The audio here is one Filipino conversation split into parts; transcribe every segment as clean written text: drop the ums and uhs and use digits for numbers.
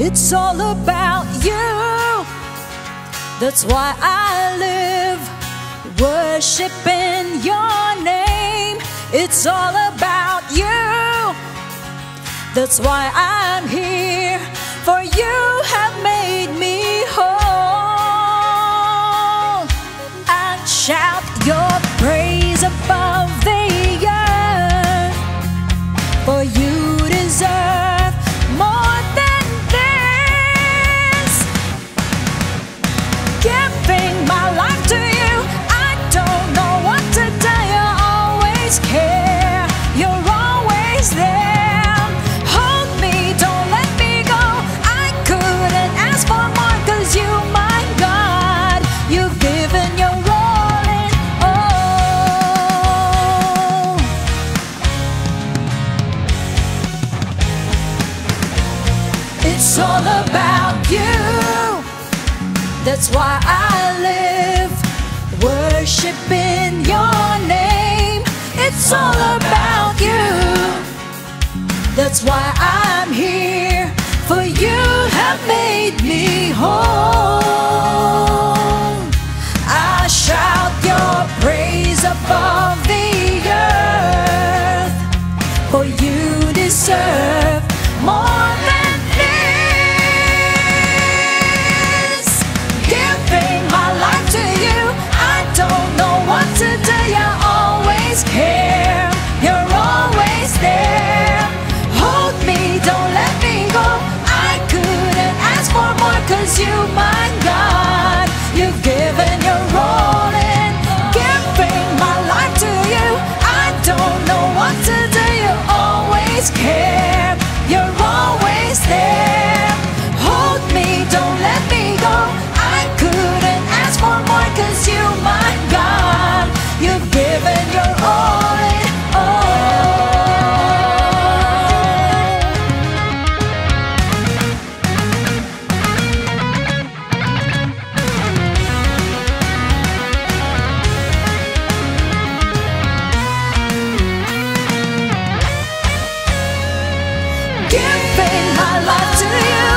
It's all about you. That's why I live worshiping your name. It's all about you. That's why I'm here, for you have made me whole. And shout your praise above the earth, for you deserve more than this. Giving my life to you, I don't know what to do. You always care, you're always there. Hold me, don't let me go. I couldn't ask for more, 'cause you, my God, you've given your all in all. It's all about you. That's why I live worshiping your name. It's all about you. That's why I'm here, for you have made me whole. I shout your praise above the earth, for you deserve more than this. Giving my life to you, I don't know what to do. You always care, you're always there. Hold me, don't let me go. I couldn't ask for more, 'cause you, my God, you've given your all in. Giving my life to you, I don't know what to do. You always care, you're always there. Hold me, don't let me go. I couldn't ask for more, 'cause you, my God, you've given your all in all. Giving my life to you,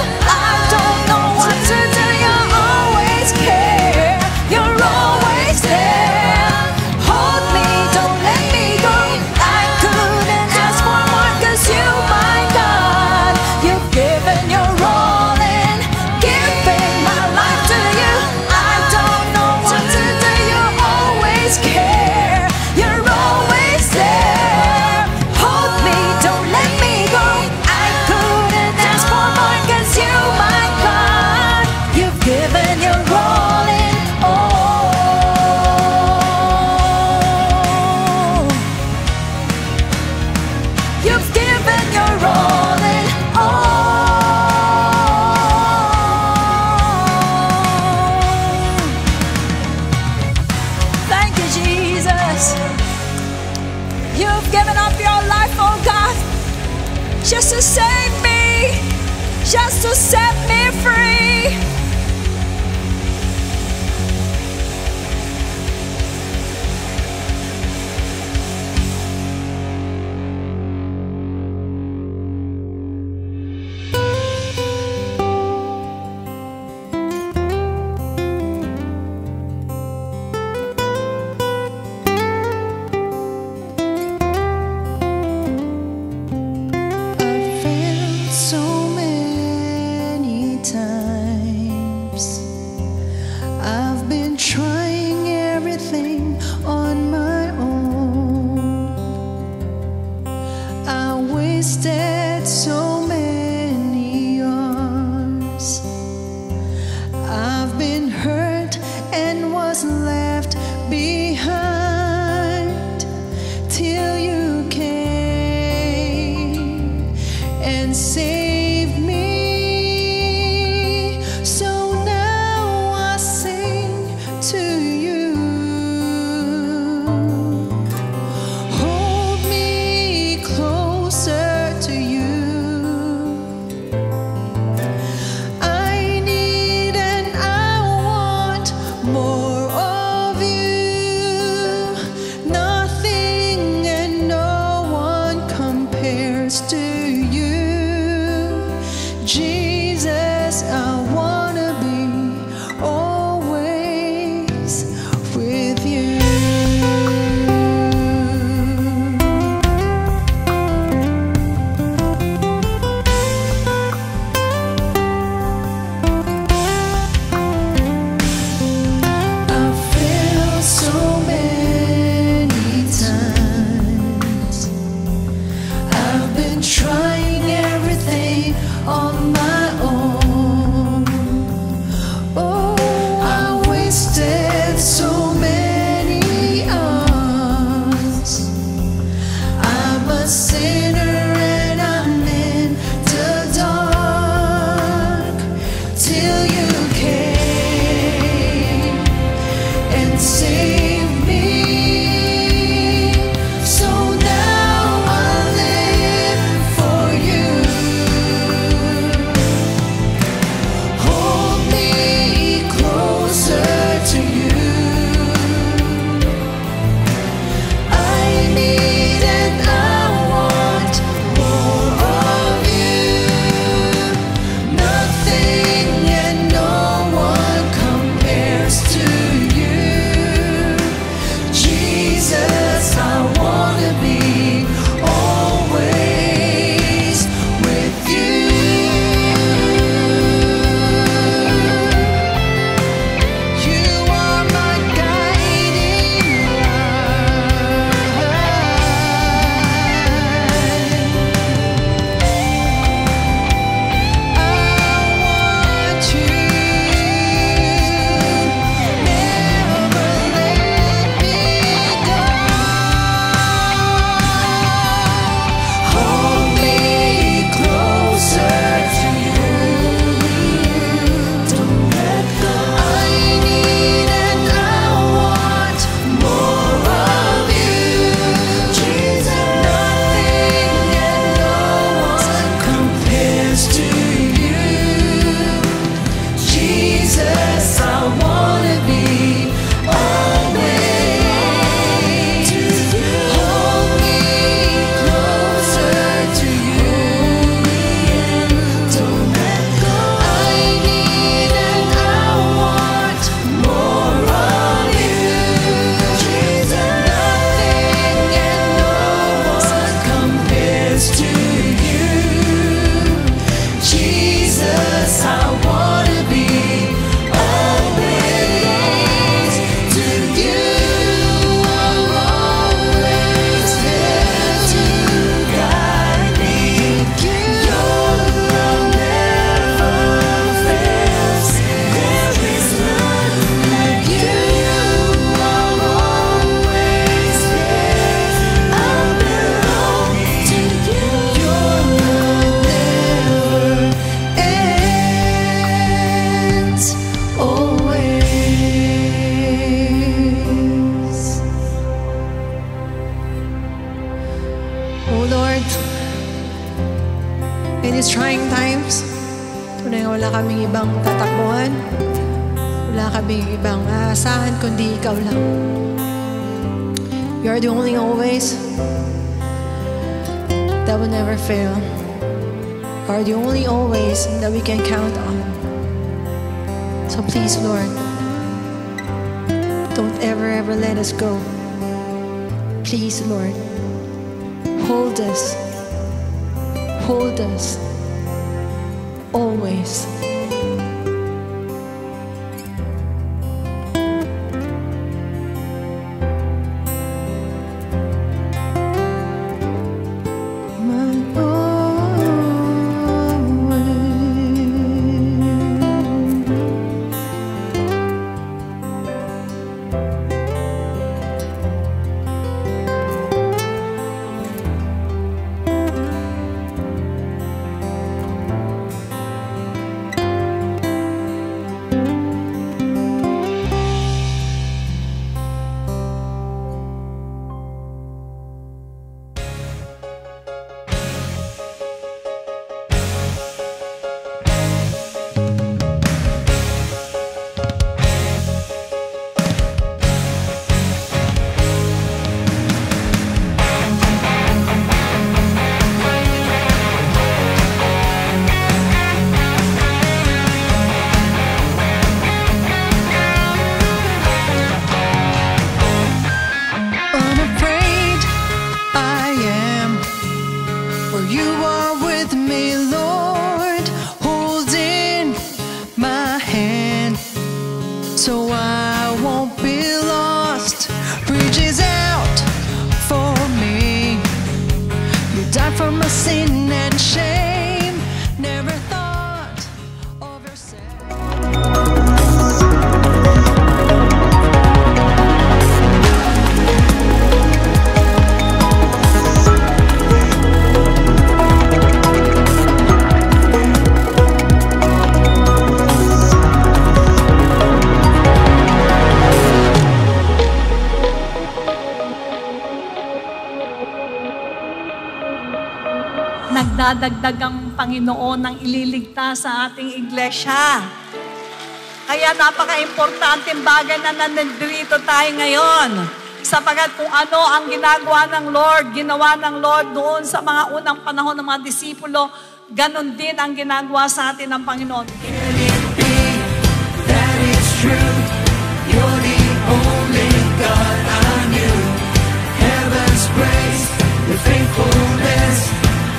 I don't know what to do. You always care, you're always there. Hold me, don't let me go. I couldn't ask for more, 'cause you, my God, you've given your all in. Giving my life to you, I don't know what to do. You always care, you're always there. Hold me, don't let me go. I couldn't ask for more, 'cause you, my God, you've given your all in all. You've given your all in all. Thank you, Jesus. You've given up your life, oh God, just to save me, just to set me free. I felt so many trying times, tunay nga wala kaming ibang tatakbuhan, wala kaming ibang aasahan kundi ikaw lang. You are the only always that will never fail. You are the only always that we can count on. So please, Lord, don't ever let us go. Please, Lord, hold us always. So I won't be lost. Reaches out for me. You died for my sin and shame. Never thought of yourself. Nagdadagdag ang Panginoon ng ililigtas sa ating iglesia. Kaya napaka-importanteng bagay na nandito tayo ngayon. Sapagat kung ano ang ginagawa ng Lord, ginawa ng Lord doon sa mga unang panahon ng mga disipulo, ganon din ang ginagawa sa atin ng Panginoon. Can it be that it's true? You're the only God I knew. Heaven's grace, your faithfulness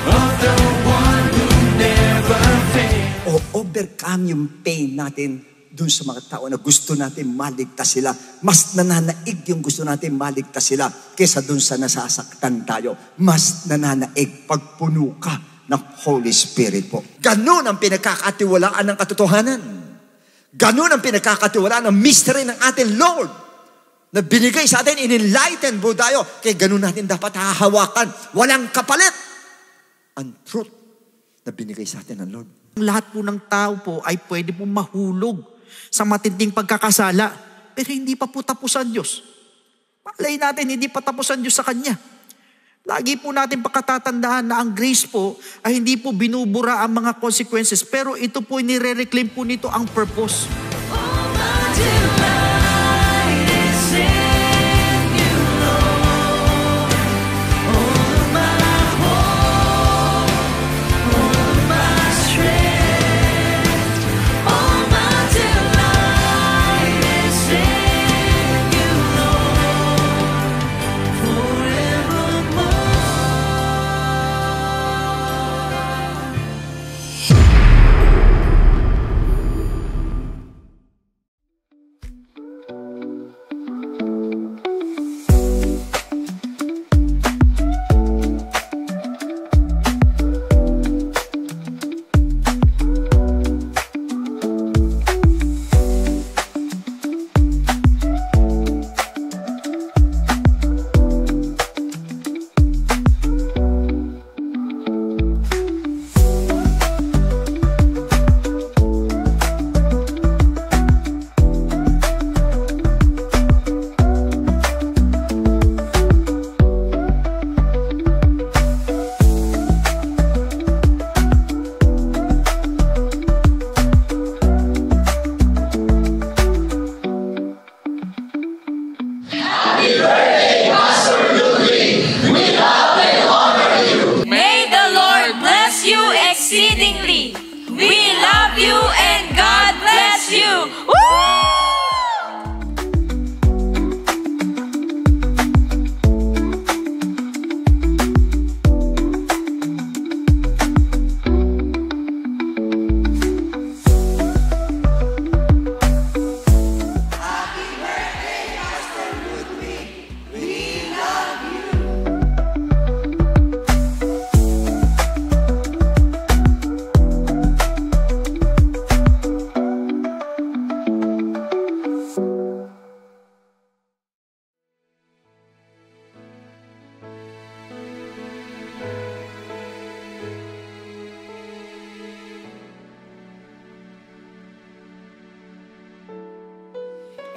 of the one who never fails. O overcome yung pain natin dun sa mga tao na gusto natin maligtas sila. Mas nananaig yung gusto natin maligtas sila kesa dun sa nasasaktan tayo. Mas nananaig pag puno ka ng Holy Spirit po. Ganun ang pinagkakatiwalaan ng katotohanan. Ganun ang pinagkakatiwalaan ng mystery ng ating Lord na binigay sa atin, in-enlighten po tayo. Kaya ganun natin dapat hahawakan. Walang kapalit ang truth na binigay sa atin ng Lord. Lahat po ng tao po ay pwede po mahulog sa matinding pagkakasala. Pero hindi pa po tapos ang Diyos. Malay natin, hindi pa tapos ang Diyos sa Kanya. Lagi po natin pagkatatandaan na ang grace po ay hindi po binubura ang mga consequences. Pero ito po, nire-reclaim po nito ang purpose.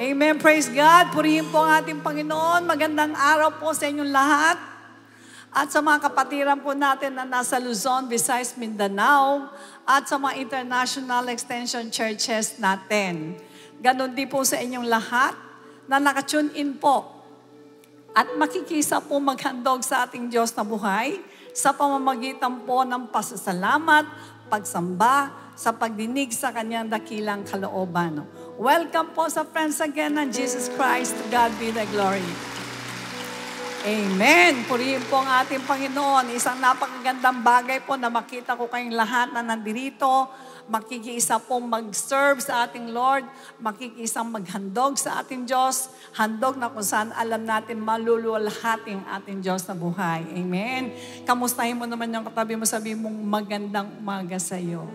Amen. Praise God. Purihin po ang ating Panginoon. Magandang araw po sa inyong lahat. At sa mga kapatiran po natin na nasa Luzon, Visayas, Mindanao, at sa mga international extension churches natin. Ganon din po sa inyong lahat na nakatune in po at makikisa po maghandog sa ating Diyos na buhay sa pamamagitan po ng pasasalamat, pagsamba, sa pagdinig sa kanyang dakilang kalooban. Welcome po sa Friends Again ng Jesus Christ. To God be the glory. Amen. Purihin po ang ating Panginoon. Isang napakagandang bagay po na makita ko kayong lahat na nandirito. Makikiisa pong mag-serve sa ating Lord. Makikisang maghandog sa ating Diyos. Handog na kung saan alam natin maluluwalhating ating Diyos na buhay. Amen. Kamustahin mo naman yung katabi mo, sabi mong magandang umaga sa iyo.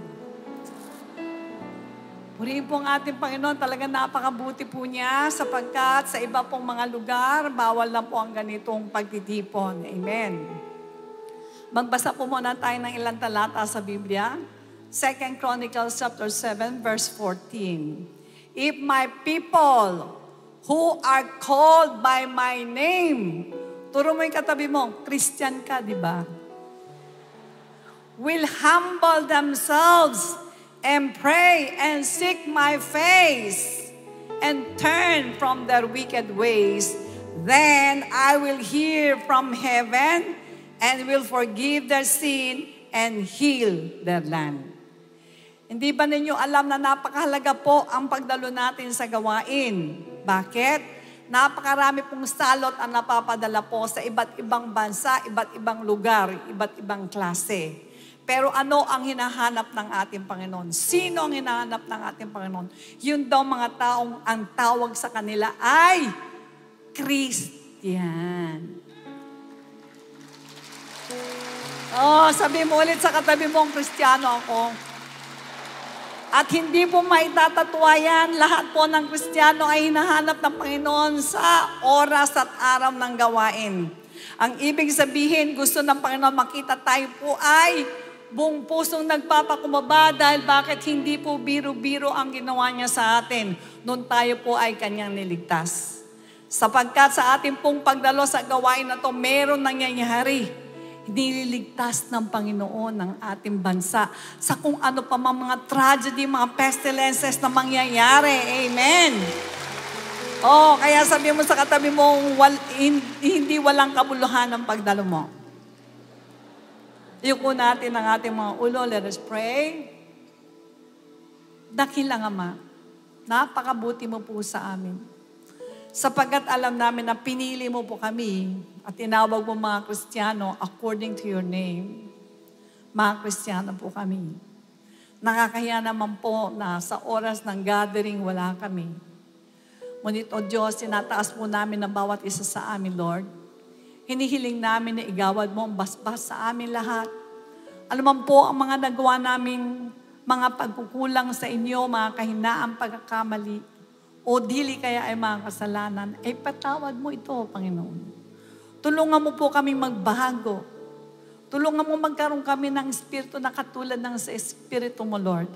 Purihin po ang ating Panginoon, talaga napakabuti po niya sapagkat sa iba pong mga lugar, bawal lang po ang ganitong pagtitipon. Amen. Magbasa po muna tayo ng ilang talata sa Biblia. 2 Chronicles chapter 7 verse 14. If my people who are called by my name, turo mo yung katabi mo, Christian ka, di ba? Will humble themselves and pray and seek my face and turn from their wicked ways, then I will hear from heaven and will forgive their sin and heal their land. Hindi ba ninyo alam na napakahalaga po ang pagdalo natin sa gawain? Bakit? Napakarami pong salot ang napapadala po sa iba't ibang bansa, iba't ibang lugar, iba't ibang klase. Pero ano ang hinahanap ng ating Panginoon? Sino ang hinahanap ng ating Panginoon? Yun daw mga taong ang tawag sa kanila ay Christian. Oh, sabi mo ulit sa katabi mo, Kristiyano ako. At hindi po maitatatwa yan. Lahat po ng Kristiyano ay hinahanap ng Panginoon sa oras at araw ng gawain. Ang ibig sabihin, gusto ng Panginoon makita tayo po ay buong pusong nagpapakumbaba dahil bakit hindi po biro-biro ang ginawa niya sa atin noon tayo po ay kanyang niligtas. Sapagkat sa ating pong pagdalo sa gawain na to, meron nangyayari. Nililigtas ng Panginoon ng ating bansa sa kung ano pa mga tragedy, mga pestilences na mangyayari. Amen. Oh, kaya sabi mo sa katabi mo, hindi walang kabuluhan ang pagdalo mo. Yuko natin ang ating mga ulo. Let us pray. Dakilang Ama, napakabuti mo po sa amin. Sapagkat alam namin na pinili mo po kami at tinawag mo mga Kristiyano according to your name. Mga Kristiyano po kami. Nakakahiya naman po na sa oras ng gathering wala kami. Ngunit o Diyos, tinataas po namin ang bawat isa sa amin, Lord. Hinihiling namin na igawad mo ang basbas sa amin lahat. Ano man po ang mga nagawa namin, mga pagkukulang sa inyo, mga kahinaang pagkakamali, o dili kaya ay mga kasalanan, ay patawad mo ito, Panginoon. Tulungan mo po kami magbago. Tulungan mo magkaroon kami ng espiritu na katulad ng sa espiritu mo, Lord.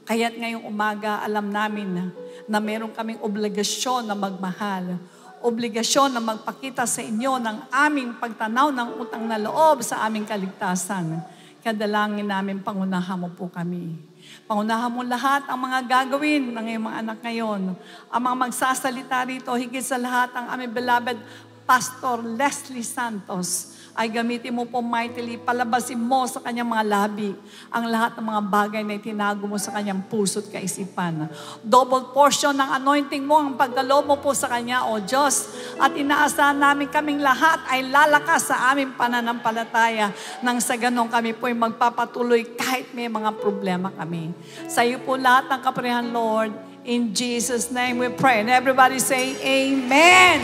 Kaya't ngayong umaga, alam namin na meron kaming obligasyon na magmahal. Obligasyon na magpakita sa inyo ng aming pagtanaw ng utang na loob sa aming kaligtasan. Kadalangin namin, pangunahan mo po kami. Pangunahan mo lahat ang mga gagawin ng iyong mga anak ngayon. Ang mga magsasalita rito, higit sa lahat ang aming beloved Pastor Leslie Santos, ay gamitin mo po mightily, palabasin mo sa kanyang mga labi ang lahat ng mga bagay na itinago mo sa kanyang puso't kaisipan. Double portion ng anointing mo ang pagdalo mo po sa kanya, O Diyos. At inaasahan namin kaming lahat ay lalakas sa aming pananampalataya nang sa ganun kami po ay magpapatuloy kahit may mga problema kami. Sa iyo po lahat ng kapurihan, Lord. In Jesus' name we pray. And everybody say, Amen.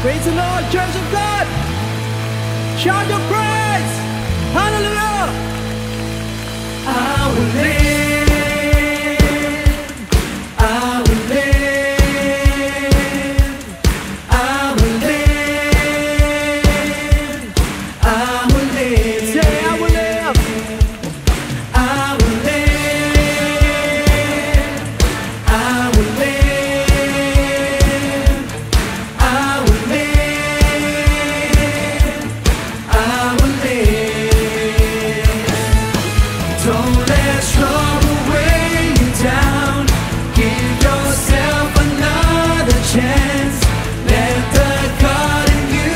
Praise the Lord, Church of God! Shout your praise! Hallelujah! I will live, I will live, I will live, I will live. Say, I will live. Don't let trouble weigh you down. Give yourself another chance. Let the God in you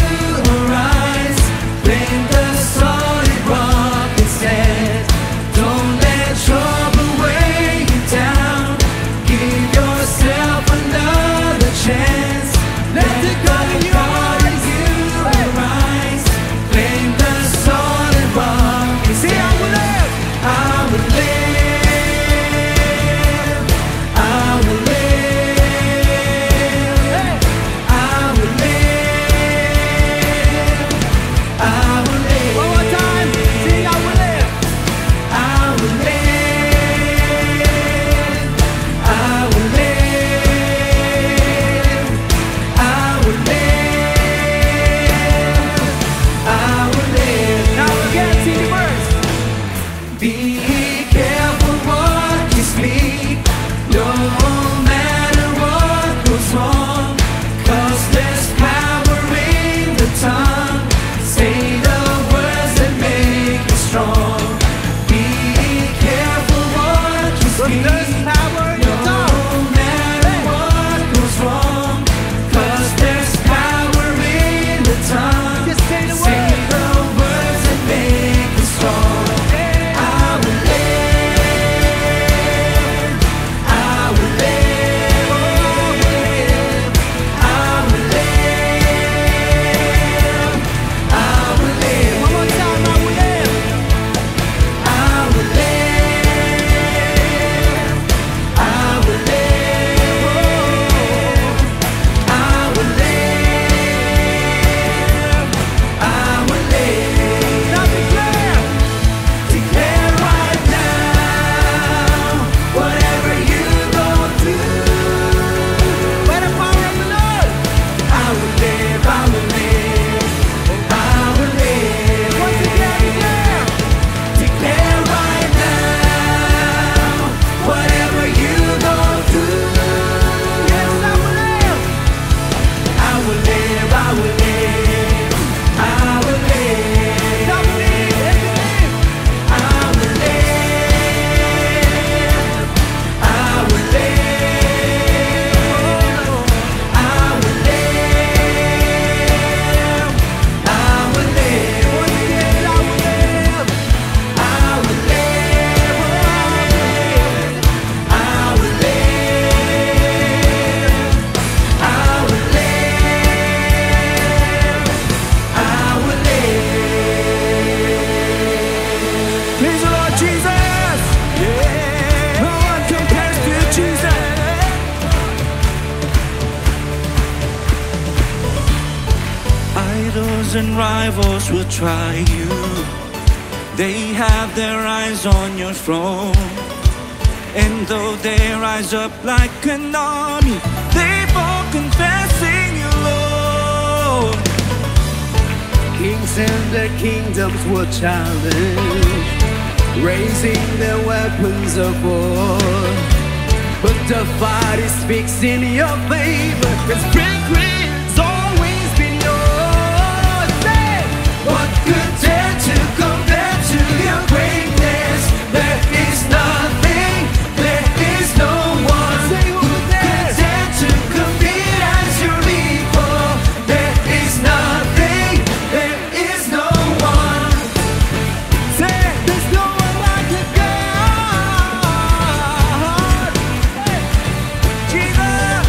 arise. Claim the solid rock instead. Don't let trouble weigh you down. Give yourself another chance. Let the God in you arise. Claim the solid rock instead. I will live. I will live. I will live. I will live. One more time. Sing, I will live. I will live. I will live. I will live. I will live. Now again, sing the words. Be careful what you speak, no matter what goes wrong, 'cause there's power in the tongue. Say the words that make you strong. Be careful what you speak, no matter what goes wrong, 'cause there's power in the tongue. Say the words that make you strong. I will live. I will live. I will live. I will live. One more time. I will live. I will live. I will live. I will live. I will live. Now declare. Declare right now, whatever you go through, by the power of the Lord, I will live, I will live, I will live. Once again, declare. Declare right now, whatever you go through, yes, I will live. I will live, I will live, I will live. I will live. I will live. I will live. I will live. I will live. Once again, I will live. I will live. I will live. I will live. I will live. Praise the Lord Jesus. No one compares to Jesus. Idols and rivals will try you. They have their eyes on your throne. And though they rise up like an army, they fall confessing you, Lord. Kings and their kingdoms will challenge, raising their weapons of war. But the fight is fixed in your favor, 'cause victory's always been yours. Say, what could dare to compare to your greatness? There is nothing, there is no one. Say, who could dare to compete as your equal? There is nothing, there is no one. Say, there's no one like a God. Jesus.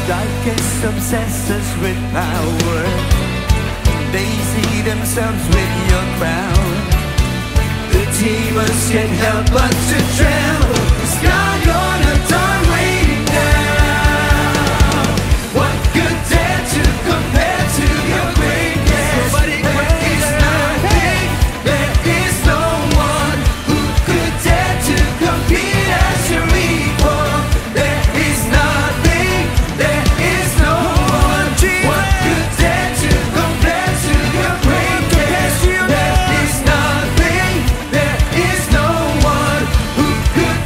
Darkest obsessors with power, they see themselves with your crown. The demons can't help but to tremble. Is God gonna turn waiting now? What could dare to compare to your greatness? There is nothing, there is no one who could dare to compete as your equal. There is nothing, there is no one. What could dare to compare to your greatness? There is nothing, there is no one who could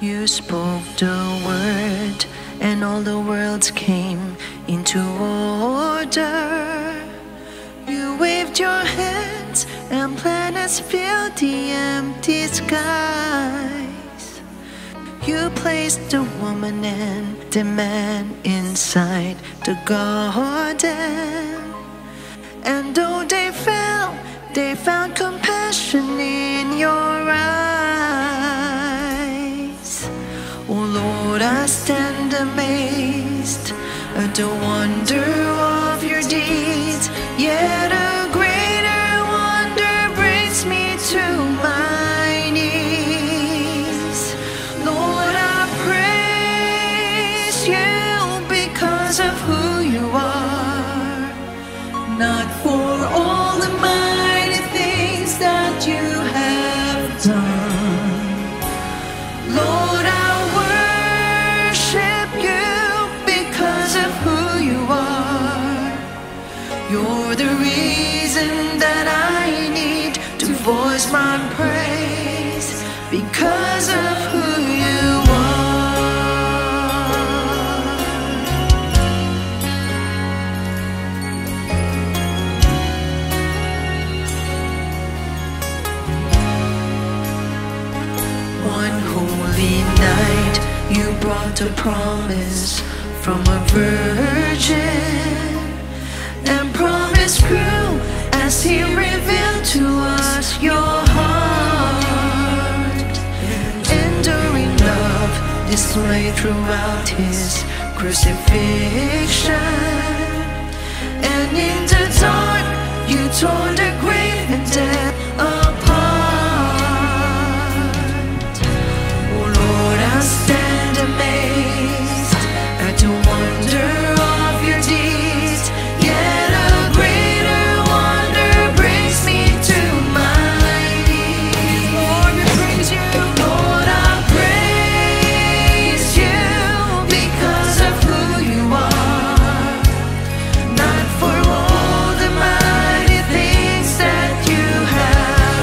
You spoke the word, and all the worlds came into order. You waved your hands, and planets filled the empty skies. You placed the woman and the man inside the garden. And though they fell, they found compassion in your eyes. Oh Lord, I stand amazed at the wonder of your deeds. Yet a greater wonder brings me to my knees. Lord, I praise you because of who you are, not for all the mighty things that you have done. Lord, I worship you because of who you are. You're the reason that I need to voice my praise because of who you One holy night, you brought a promise from a virgin, and promise grew as he revealed to us your heart. Enduring love displayed throughout his crucifixion, and in the dark you tore the grave and death apart. I stand amazed at the wonder of your deeds. Yet a greater wonder brings me to my knees. Lord, we praise you. Lord, I praise you because of who you are, not for all the mighty things that you have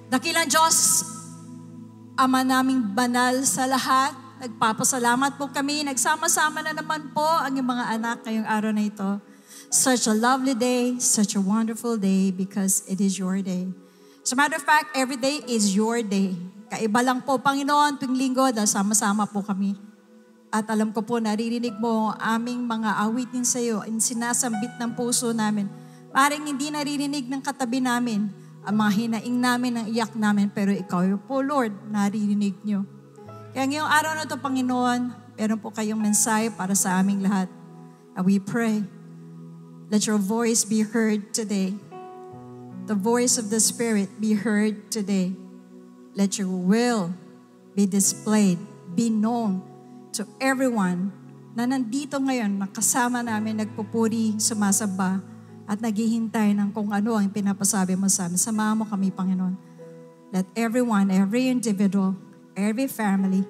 Dakilang Diyos, Ama naming banal sa lahat, nagpapasalamat po kami. Nagsama-sama na naman po ang iyong mga anak ngayong araw na ito. Such a lovely day, such a wonderful day because it is your day. As a matter of fact, every day is your day. Kaiba lang po, Panginoon, tuwing linggo dahil sama-sama po kami. At alam ko po, naririnig mo aming mga awitin sa iyo in sinasambit ng puso namin. Maring hindi naririnig ng katabi namin ang mga hinaing namin, ang iyak namin, pero ikaw po, Lord, naririnig nyo. Kaya ngayong araw na ito, Panginoon, meron po kayong mensahe para sa aming lahat. And we pray, let your voice be heard today. The voice of the Spirit be heard today. Let your will be displayed, be known to everyone na nandito ngayon, nakasama namin, nagpupuri, sumasamba, at naghihintay ng kung ano ang pinapasabi mo sa amin. Samahan mo kami, Panginoon. Let everyone, every individual, every family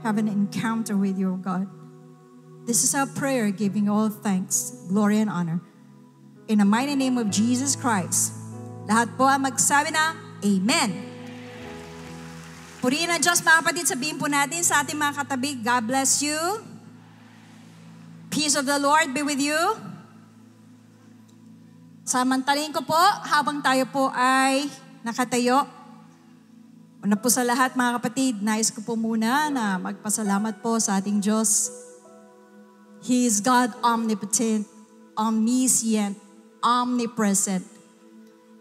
have an encounter with your God. This is our prayer, giving all thanks, glory, and honor. In the mighty name of Jesus Christ, lahat po ang magsabi na, Amen. Purihin ang Diyos, mga kapatid, sabihin po natin sa ating mga katabi, God bless you. Peace of the Lord be with you. Samantalin ko po, habang tayo po ay nakatayo. Una po sa lahat, mga kapatid, nais ko po muna na magpasalamat po sa ating Diyos. He is God omnipotent, omniscient, omnipresent.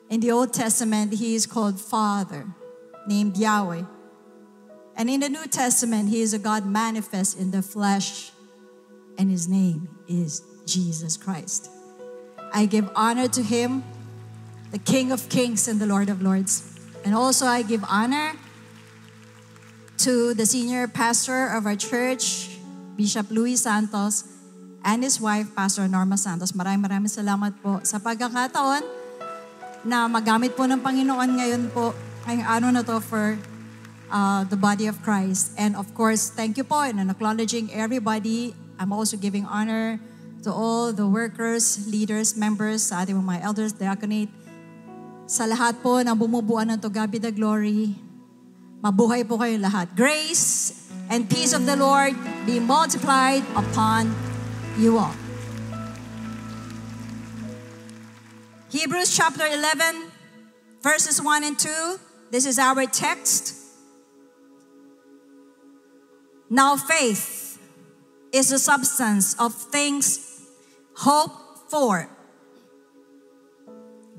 In the Old Testament, He is called Father, named Yahweh. And in the New Testament, He is a God manifest in the flesh, and His name is Jesus Christ. I give honor to Him, the King of Kings and the Lord of Lords. And also I give honor to the senior pastor of our church, Bishop Luis Santos, and his wife, Pastor Norma Santos. Maraming salamat po sa pagkakataon na magamit po ng Panginoon ngayon po, ngayong araw na to for the body of Christ. And of course, thank you po in acknowledging everybody. I'm also giving honor to all the workers, leaders, members, sa ating mga elders, diaconate, sa lahat po na bumubuan ng To God be the glory. Mabuhay po kayo lahat. Grace and peace of the Lord be multiplied upon you all. Hebrews chapter 11, verses 1 and 2. This is our text. Now faith is the substance of things hoped for,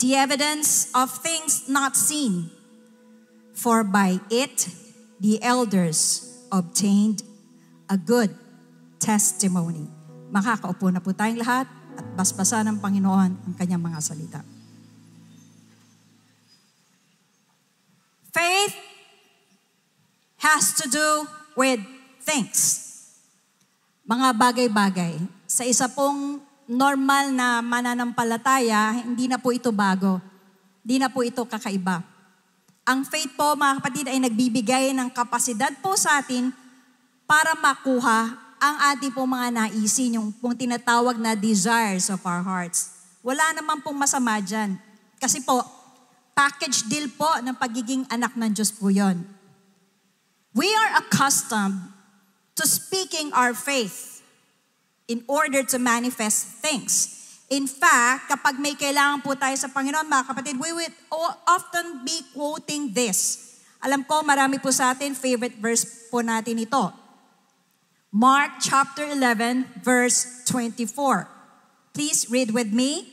the evidence of things not seen, for by it the elders obtained a good testimony. Makakaupo na po tayong lahat at basbasan ng Panginoon ang kanyang mga salita. Faith has to do with things. Mga bagay-bagay. Sa isa pong normal na mananampalataya, hindi na po ito bago. Hindi na po ito kakaiba. Ang faith po, mga kapatid, ay nagbibigay ng kapasidad po sa atin para makuha ang ating pong mga naisin, yung pong tinatawag na desires of our hearts. Wala naman pong masama dyan. Kasi po, package deal po ng pagiging anak ng Diyos po yun. We are accustomed to speaking our faith in order to manifest things. In fact, kapag may kailangan po tayo sa Panginoon, mga kapatid, we will often be quoting this. Alam ko, marami po sa atin, favorite verse po natin ito. Mark chapter 11, verse 24. Please read with me.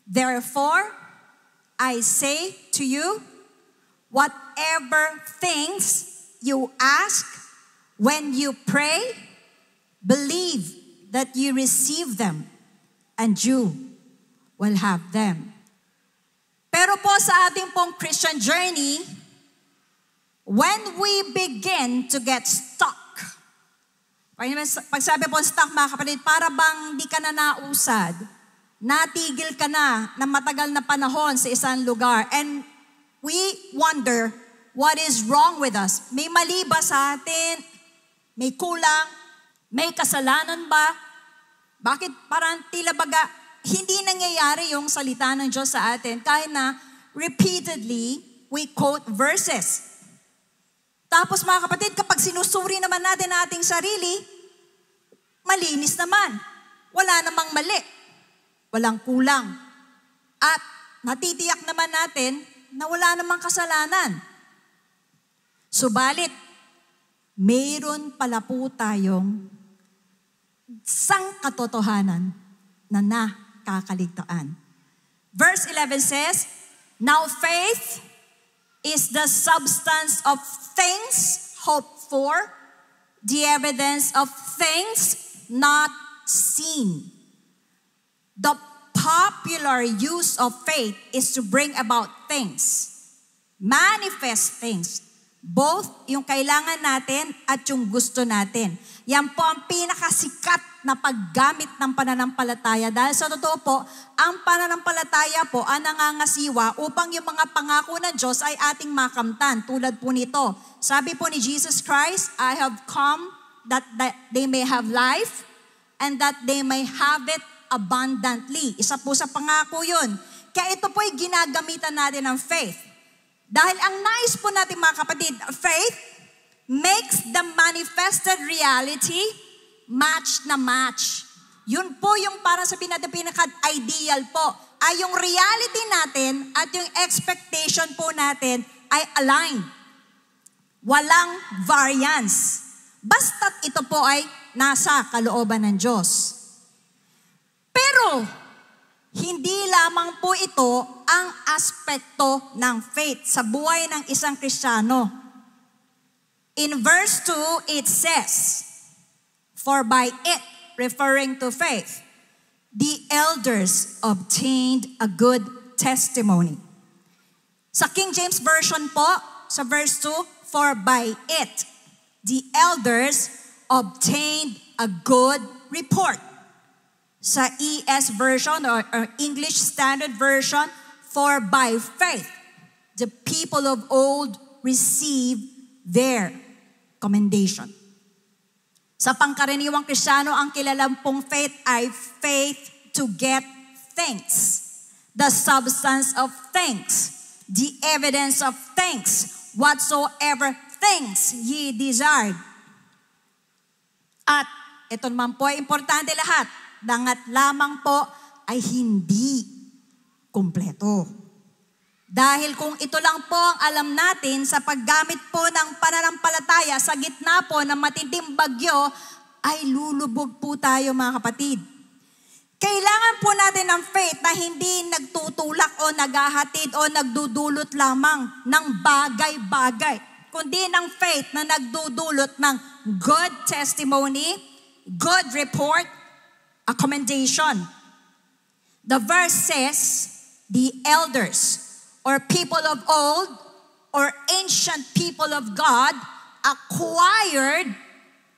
Therefore, I say to you, whatever things you ask when you pray, believe that you receive them and you will have them. Pero po sa ating pong Christian journey, when we begin to get stuck, pag sabi po stuck, mga kapatid, para bang di ka na nausad, natigil ka na ng matagal na panahon sa isang lugar, and we wonder what is wrong with us. May mali ba sa atin? May kulang? May kasalanan ba? Bakit parang tila baga hindi nangyayari yung salita ng Diyos sa atin kahit na repeatedly we quote verses. Tapos mga kapatid, kapag sinusuri naman natin ang ating sarili, malinis naman. Wala namang mali. Walang kulang. At natitiyak naman natin na wala namang kasalanan. Subalit, mayroon pala po tayong isang katotohanan na nakakaligtaan. Verse 11 says, now faith is the substance of things hoped for, the evidence of things not seen. The popular use of faith is to bring about things, manifest things, both yung kailangan natin at yung gusto natin. Yan po ang pinakasikat na paggamit ng pananampalataya. Dahil sa totoo po, ang pananampalataya po ang nangangasiwa upang yung mga pangako ng Diyos ay ating makamtan. Tulad po nito. Sabi po ni Jesus Christ, I have come that they may have life and that they may have it abundantly. Isa po sa pangako yun. Kaya ito po ay ginagamitan natin ng faith. Dahil ang nais po natin mga kapatid, faith makes the manifested reality match na match. Yun po yung parang sabihin natin pinaka-ideal po. Ay yung reality natin at yung expectation po natin ay aligned. Walang variance. Basta't ito po ay nasa kalooban ng Diyos. Pero, hindi lamang po ito ang aspekto ng faith sa buhay ng isang Kristiyano. In verse 2, it says, for by it, referring to faith, the elders obtained a good testimony. Sa King James Version po, sa verse 2, for by it, the elders obtained a good report. Sa ES version or English Standard Version, for by faith, the people of old received their commendation. Sa pangkaraniwang Kristiyano, ang kilalang pong faith ay faith to get things. The substance of things. The evidence of things. Whatsoever things ye desired. At ito naman po ay importante lahat. Dangat lamang po ay hindi kumpleto. Dahil kung ito lang po ang alam natin sa paggamit po ng pananampalataya sa gitna po ng matinding bagyo, ay lulubog po tayo mga kapatid. Kailangan po natin ng faith na hindi nagtutulak o naghahatid o nagdudulot lamang ng bagay-bagay, kundi ng faith na nagdudulot ng good testimony, good report, a commendation. The verse says, the elders, or people of old, or ancient people of God, acquired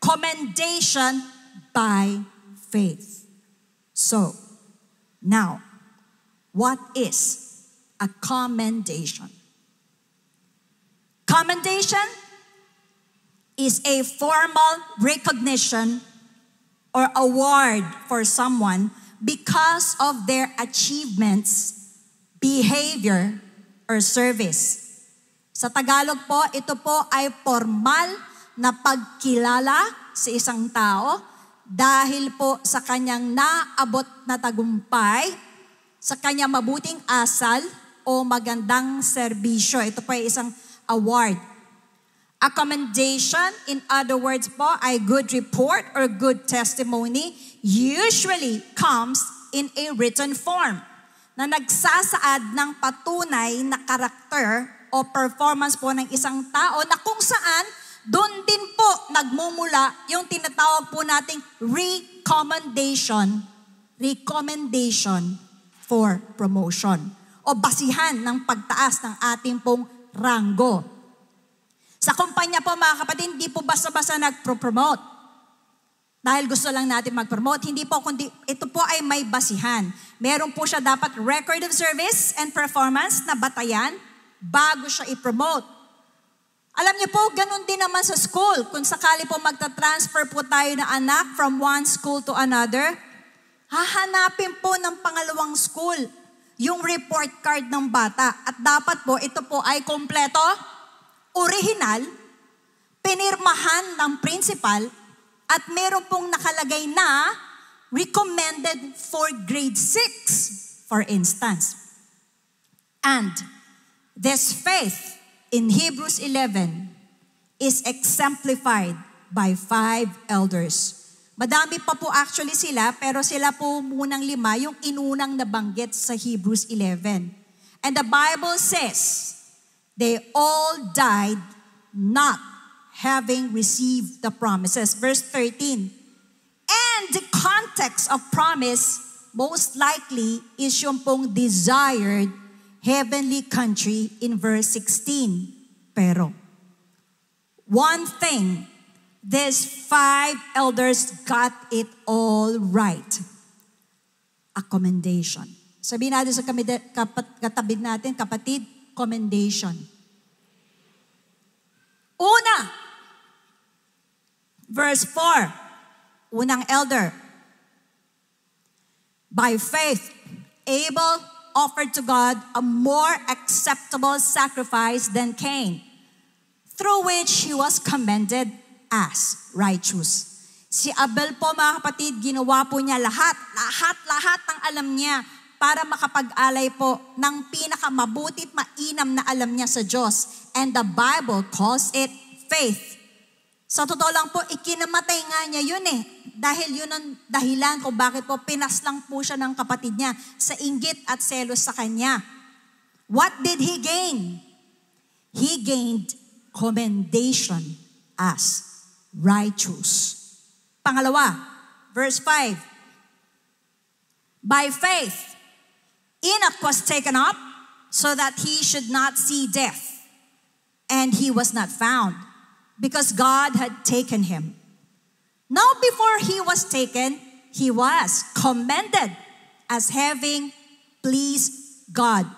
commendation by faith. So, now, what is a commendation? Commendation is a formal recognition or award for someone because of their achievements, behavior, or service. Sa Tagalog po, ito po ay formal na pagkilala sa isang tao dahil po sa kanyang naabot na tagumpay, sa kanyang mabuting asal o magandang serbisyo. Ito po ay isang award. A commendation, in other words po, ay good report or good testimony, usually comes in a written form na nagsasaad ng patunay na karakter o performance po ng isang tao na kung saan doon din po nagmumula yung tinatawag po nating recommendation for promotion o basihan ng pagtaas ng ating pong ranggo. Sa kumpanya po mga kapatid, hindi po basta-basta nagpro-promote. Dahil gusto lang natin mag-promote, hindi po, kundi ito po ay may basihan. Meron po siya dapat record of service and performance na batayan bago siya i-promote. Alam niyo po, ganun din naman sa school. Kung sakali po magta-transfer po tayo na anak from one school to another, hahanapin po ng pangalawang school yung report card ng bata. At dapat po, ito po ay kompleto, original, pinirmahan ng principal, at meron pong nakalagay na recommended for grade 6, for instance. And this faith in Hebrews 11 is exemplified by 5 elders. Madami pa po actually sila, pero sila po munang 5 yung inunang nabanggit sa Hebrews 11. And the Bible says, they all died not having received the promises. Verse 13. And the context of promise most likely is yung pong desired heavenly country in verse 16. Pero, one thing, these 5 elders got it all right. A commendation. Sabihin natin sa katabi natin, kapatid, commendation. Una, verse 4, unang elder. By faith, Abel offered to God a more acceptable sacrifice than Cain, through which he was commended as righteous. Si Abel po, mga kapatid, ginawa po niya lahat ng alam niya para makapag-alay po ng pinakamabutit mainam na alam niya sa Diyos. And the Bible calls it faith. Sa totoo lang po, ikinamatay nga niya yun eh. Dahil yun ang dahilan kung bakit po pinaslang po siya ng kapatid niya sa inggit at selos sa kanya. What did he gain? He gained commendation as righteous. Pangalawa, verse 5. By faith, Enoch was taken up so that he should not see death. And he was not found, because God had taken him. Now before he was taken, he was commended as having pleased God.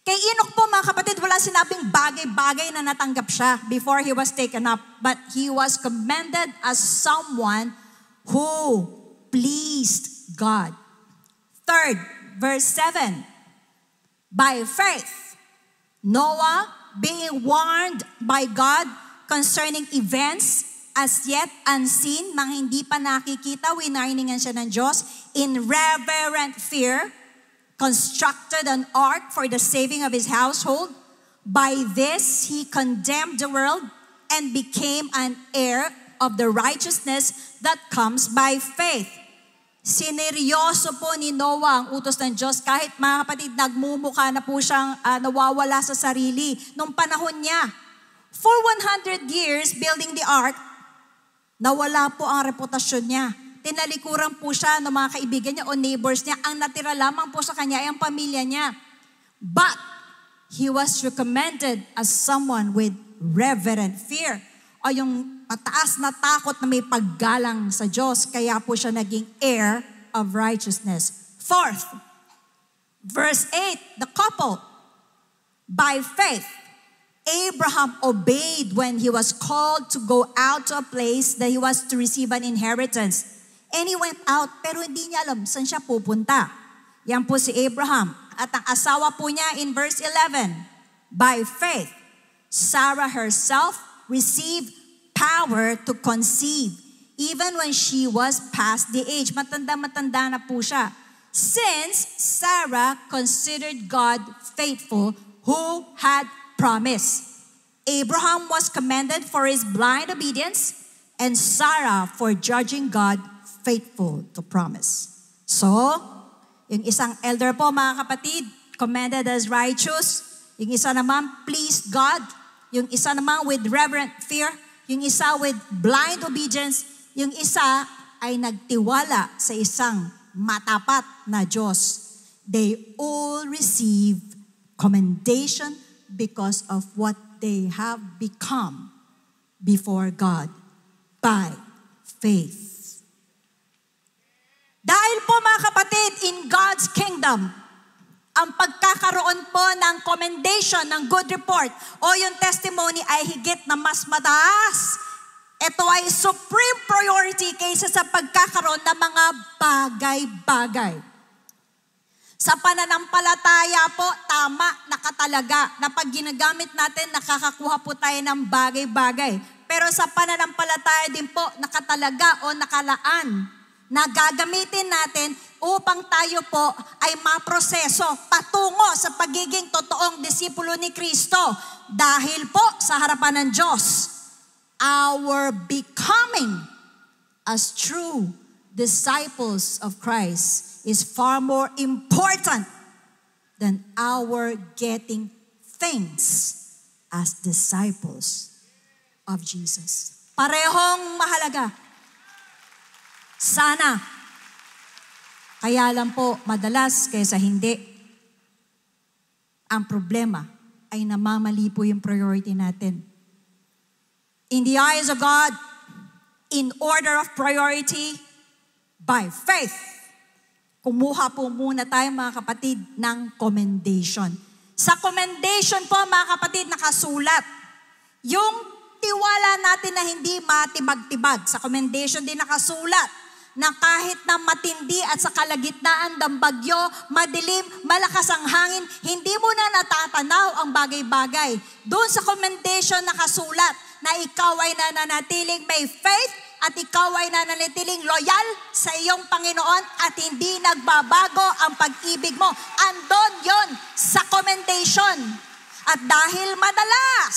Kay Enoch po, mga kapatid, wala sinabing bagay-bagay na natanggap siya before he was taken up. But he was commended as someone who pleased God. Third, verse 7. By faith, Noah, being warned by God concerning events as yet unseen, mga hindi pa nakikita, winarningan siya ng Diyos, in reverent fear, constructed an ark for the saving of his household. By this, he condemned the world and became an heir of the righteousness that comes by faith. Sineryoso po ni Noah ang utos ng Diyos kahit, mga kapatid, nagmumukha na po siyang nawawala sa sarili nung panahon niya. For 100 years building the ark, nawala po ang reputasyon niya. Tinalikuran po siya ng mga kaibigan niya o neighbors niya. Ang natira lamang po sa kanya ay ang pamilya niya. But he was recommended as someone with reverent fear, o yung mataas na takot na may paggalang sa Diyos. Kaya po siya naging heir of righteousness. Fourth, verse 8, the couple. By faith, Abraham obeyed when he was called to go out to a place that he was to receive an inheritance. And he went out, pero hindi niya alam saan siya pupunta. Yan po si Abraham. At ang asawa po niya in verse 11, by faith, Sarah herself received power to conceive, even when she was past the age. Matanda-matanda na po siya. Since Sarah considered God faithful who had promised. Abraham was commended for his blind obedience, and Sarah for judging God faithful to promise. So, yung isang elder po, mga kapatid, commended as righteous. Yung isa naman, pleased God. Yung isa naman with reverent fear. Yung isa with blind obedience. Yung isa ay nagtiwala sa isang matapat na Diyos. They all receive commendation because of what they have become before God by faith. Dahil po, mga kapatid, in God's kingdom, ang pagkakaroon po ng commendation, ng good report, o yung testimony ay higit na mas mataas. Ito ay supreme priority kaysa sa pagkakaroon ng mga bagay-bagay. Sa pananampalataya po, tama, nakatalaga, na pag ginagamit natin, nakakakuha po tayo ng bagay-bagay. Pero sa pananampalataya din po, nakatalaga o nakalaan na gagamitin natin upang tayo po ay maproseso patungo sa pagiging totoong disipulo ni Kristo. Dahil po sa harapan ng Diyos, our becoming as true disciples of Christ is far more important than our getting things as disciples of Jesus. Parehong mahalaga. Sana. Kaya lang po, madalas kaysa hindi, ang problema ay namamali po yung priority natin. In the eyes of God, in order of priority, by faith, kumuha po muna tayo mga kapatid ng commendation. Sa commendation po mga kapatid nakasulat, yung tiwala natin na hindi matibag-tibag. Sa commendation din nakasulat na kahit na matindi at sa kalagitnaan ng bagyo, madilim, malakas ang hangin, hindi mo na natatanaw ang bagay-bagay. Doon sa commendation nakasulat na ikaw ay nananatiling may faith at ikaw ay nananatiling loyal sa iyong Panginoon at hindi nagbabago ang pag-ibig mo. Andon yon sa commendation. At dahil madalas,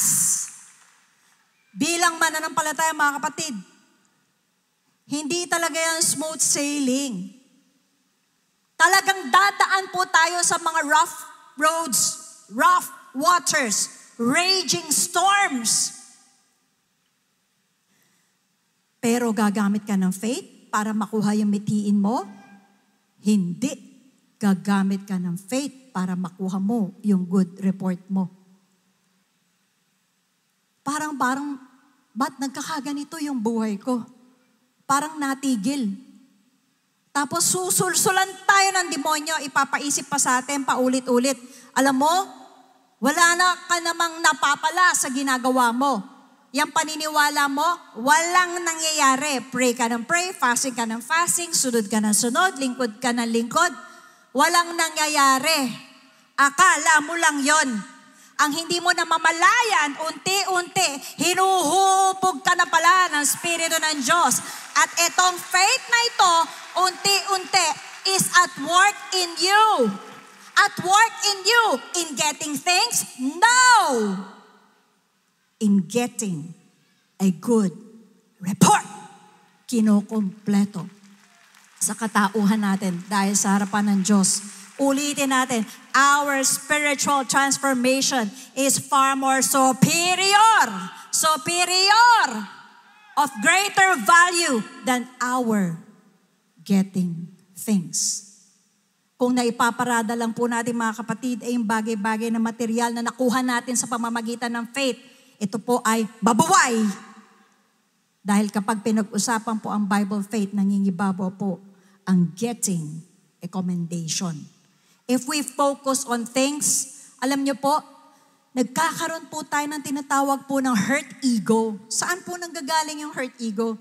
bilang mananampalataya mga kapatid, hindi talaga yan smooth sailing. Talagang dadaan po tayo sa mga rough roads, rough waters, raging storms. Pero gagamit ka ng faith para makuha yung mitiin mo? Hindi. Gagamit ka ng faith para makuha mo yung good report mo. Parang, ba't nagkakaganito yung buhay ko? Parang natigil. Tapos susulsulan tayo ng demonyo, ipapaisip pa sa atin, paulit-ulit. Alam mo, wala na ka namang napapala sa ginagawa mo. Yang paniniwala mo, walang nangyayari. Pray ka ng pray, fasting ka ng fasting, sunod ka ng sunod, lingkod ka ng lingkod. Walang nangyayari. Akala mo lang yon. Ang hindi mo na mamalayan, unti-unti, hinuhubog ka na pala ng Espiritu ng Diyos. At itong faith na ito, unti-unti, is at work in you. At work in you. In getting things? No! In getting a good report. Kinukumpleto sa katauhan natin dahil sa harapan ng Diyos. Ulitin natin, our spiritual transformation is far more superior of greater value than our getting things. Kung naipaparada lang po natin mga kapatid ay yung bagay-bagay na material na nakuha natin sa pamamagitan ng faith, ito po ay babuway. Dahil kapag pinag-usapan po ang Bible faith, nangingibabaw po ang getting a commendation. If we focus on things, alam niyo po, nagkakaroon po tayo ng tinatawag po ng hurt ego. Saan po nanggagaling yung hurt ego?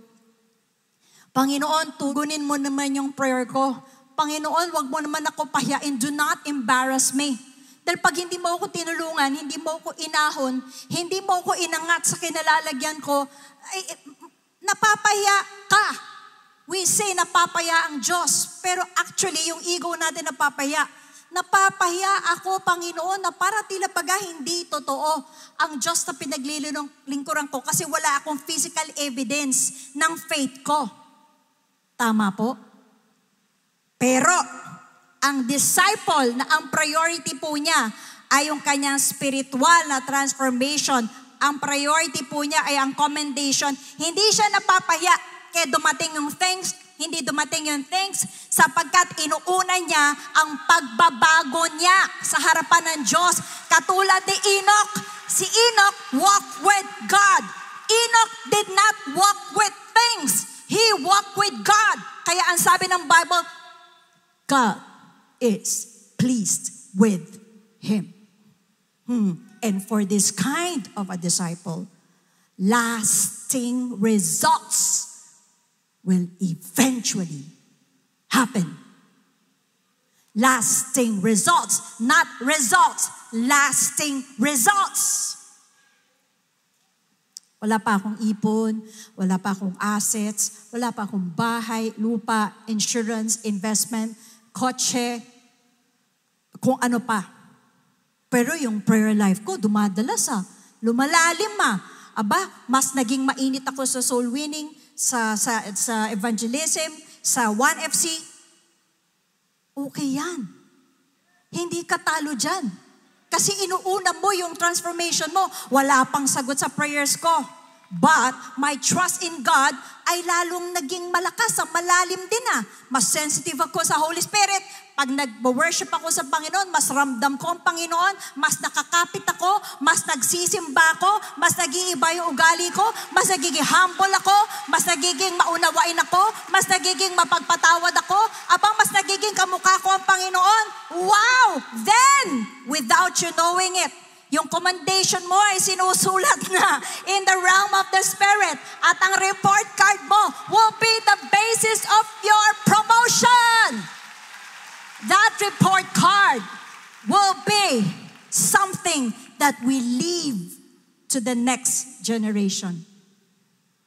Panginoon, tugunin mo naman yung prayer ko. Panginoon, wag mo naman ako pahiyain. Do not embarrass me. Dahil pag hindi mo ako tinulungan, hindi mo ako inahon, hindi mo ako inangat sa kinalalagyan ko, ay, napapahiya ka. We say napapaya ang Diyos. Pero actually, yung ego natin napapaya. Napapahiya ako, Panginoon, na para tila baga hindi totoo ang Diyos na pinaglilingkuran ko kasi wala akong physical evidence ng faith ko. Tama po? Pero, ang disciple na ang priority po niya ay yung kanyang spiritual na transformation. Ang priority po niya ay ang commendation. Hindi siya napapahiya kaya dumating yung things, hindi dumating yung things sapagkat inuuna niya ang pagbabago niya sa harapan ng Diyos. Katulad ni Enoch, si Enoch walked with God. Enoch did not walk with things. He walked with God. Kaya ang sabi ng Bible, God is pleased with him. And for this kind of a disciple, lasting results will eventually happen. Lasting results, not results. Lasting results. Wala pa akong ipon, wala pa akong assets, wala pa akong bahay, lupa, insurance, investment, kotse, kung ano pa. Pero yung prayer life ko, dumadala sa lumalalim Aba, mas naging mainit ako sa soul winning, sa evangelism, sa 1FC. Okay yan. Hindi ka talo dyan. Kasi inuuna mo yung transformation mo. Wala pang sagot sa prayers ko. But my trust in God ay lalong naging malakas, malalim din Mas sensitive ako sa Holy Spirit. Pag nag-worship ako sa Panginoon, mas ramdam ko ang Panginoon, mas nakakapit ako, mas nagsisimba ako, mas nag-iiba yung ugali ko, mas nagiging humble ako, mas nagiging maunawain ako, mas nagiging mapagpatawad ako, abang mas nagiging kamukha ko ang Panginoon. Wow! Then, without you knowing it, yung commendation mo ay sinusulat na in the realm of the Spirit. At ang report card mo will be the basis of your promotion. That report card will be something that we leave to the next generation.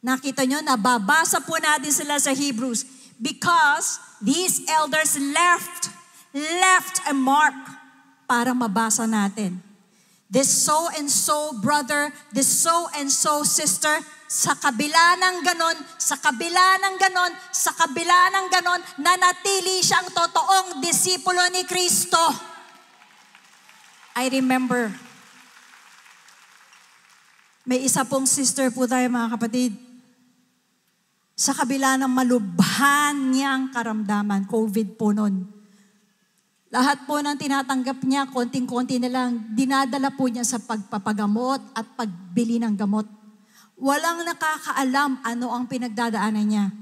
Nakita nyo, nababasa po natin sila sa Hebrews. Because these elders left a mark para mabasa natin. This so-and-so brother, this so-and-so sister, sa kabila ng ganon, sa kabila ng ganon, sa kabila ng ganon, nanatili siyang totoong disipulo ni Kristo. I remember, may isa pong sister po tayo mga kapatid, sa kabila ng malubhan niyang karamdaman, COVID po nun, lahat po ng tinatanggap niya, konting-konti na lang, dinadala po niya sa pagpapagamot at pagbili ng gamot. Walang nakakaalam ano ang pinagdadaanan niya.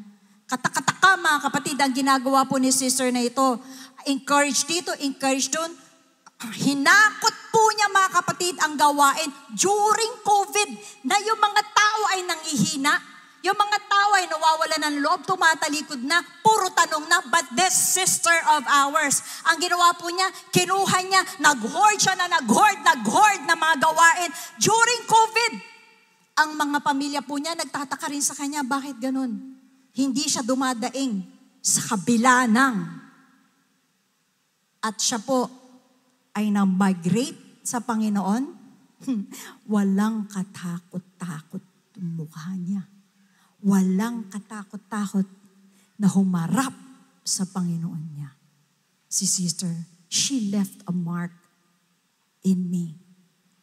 Katakataka mga kapatid, ang ginagawa po ni sister na ito. Encourage dito, encourage doon. Hinakot po niya mga kapatid ang gawain during COVID na yung mga tao ay nanghihina. Yung mga tao ay nawawala ng loob, tumatalikod na, puro tanong na, but this sister of ours, ang ginawa po niya, kinuha niya, nag-hoard siya na nag-hoard na mga gawain during COVID. Ang mga pamilya po niya, nagtataka rin sa kanya, bakit ganun? Hindi siya dumadaing sa kabila ng. At siya po ay na-migrate sa Panginoon. Walang katakot-takot ang mukha niya. Walang katakot-takot na humarap sa Panginoon niya. Si sister, she left a mark in me.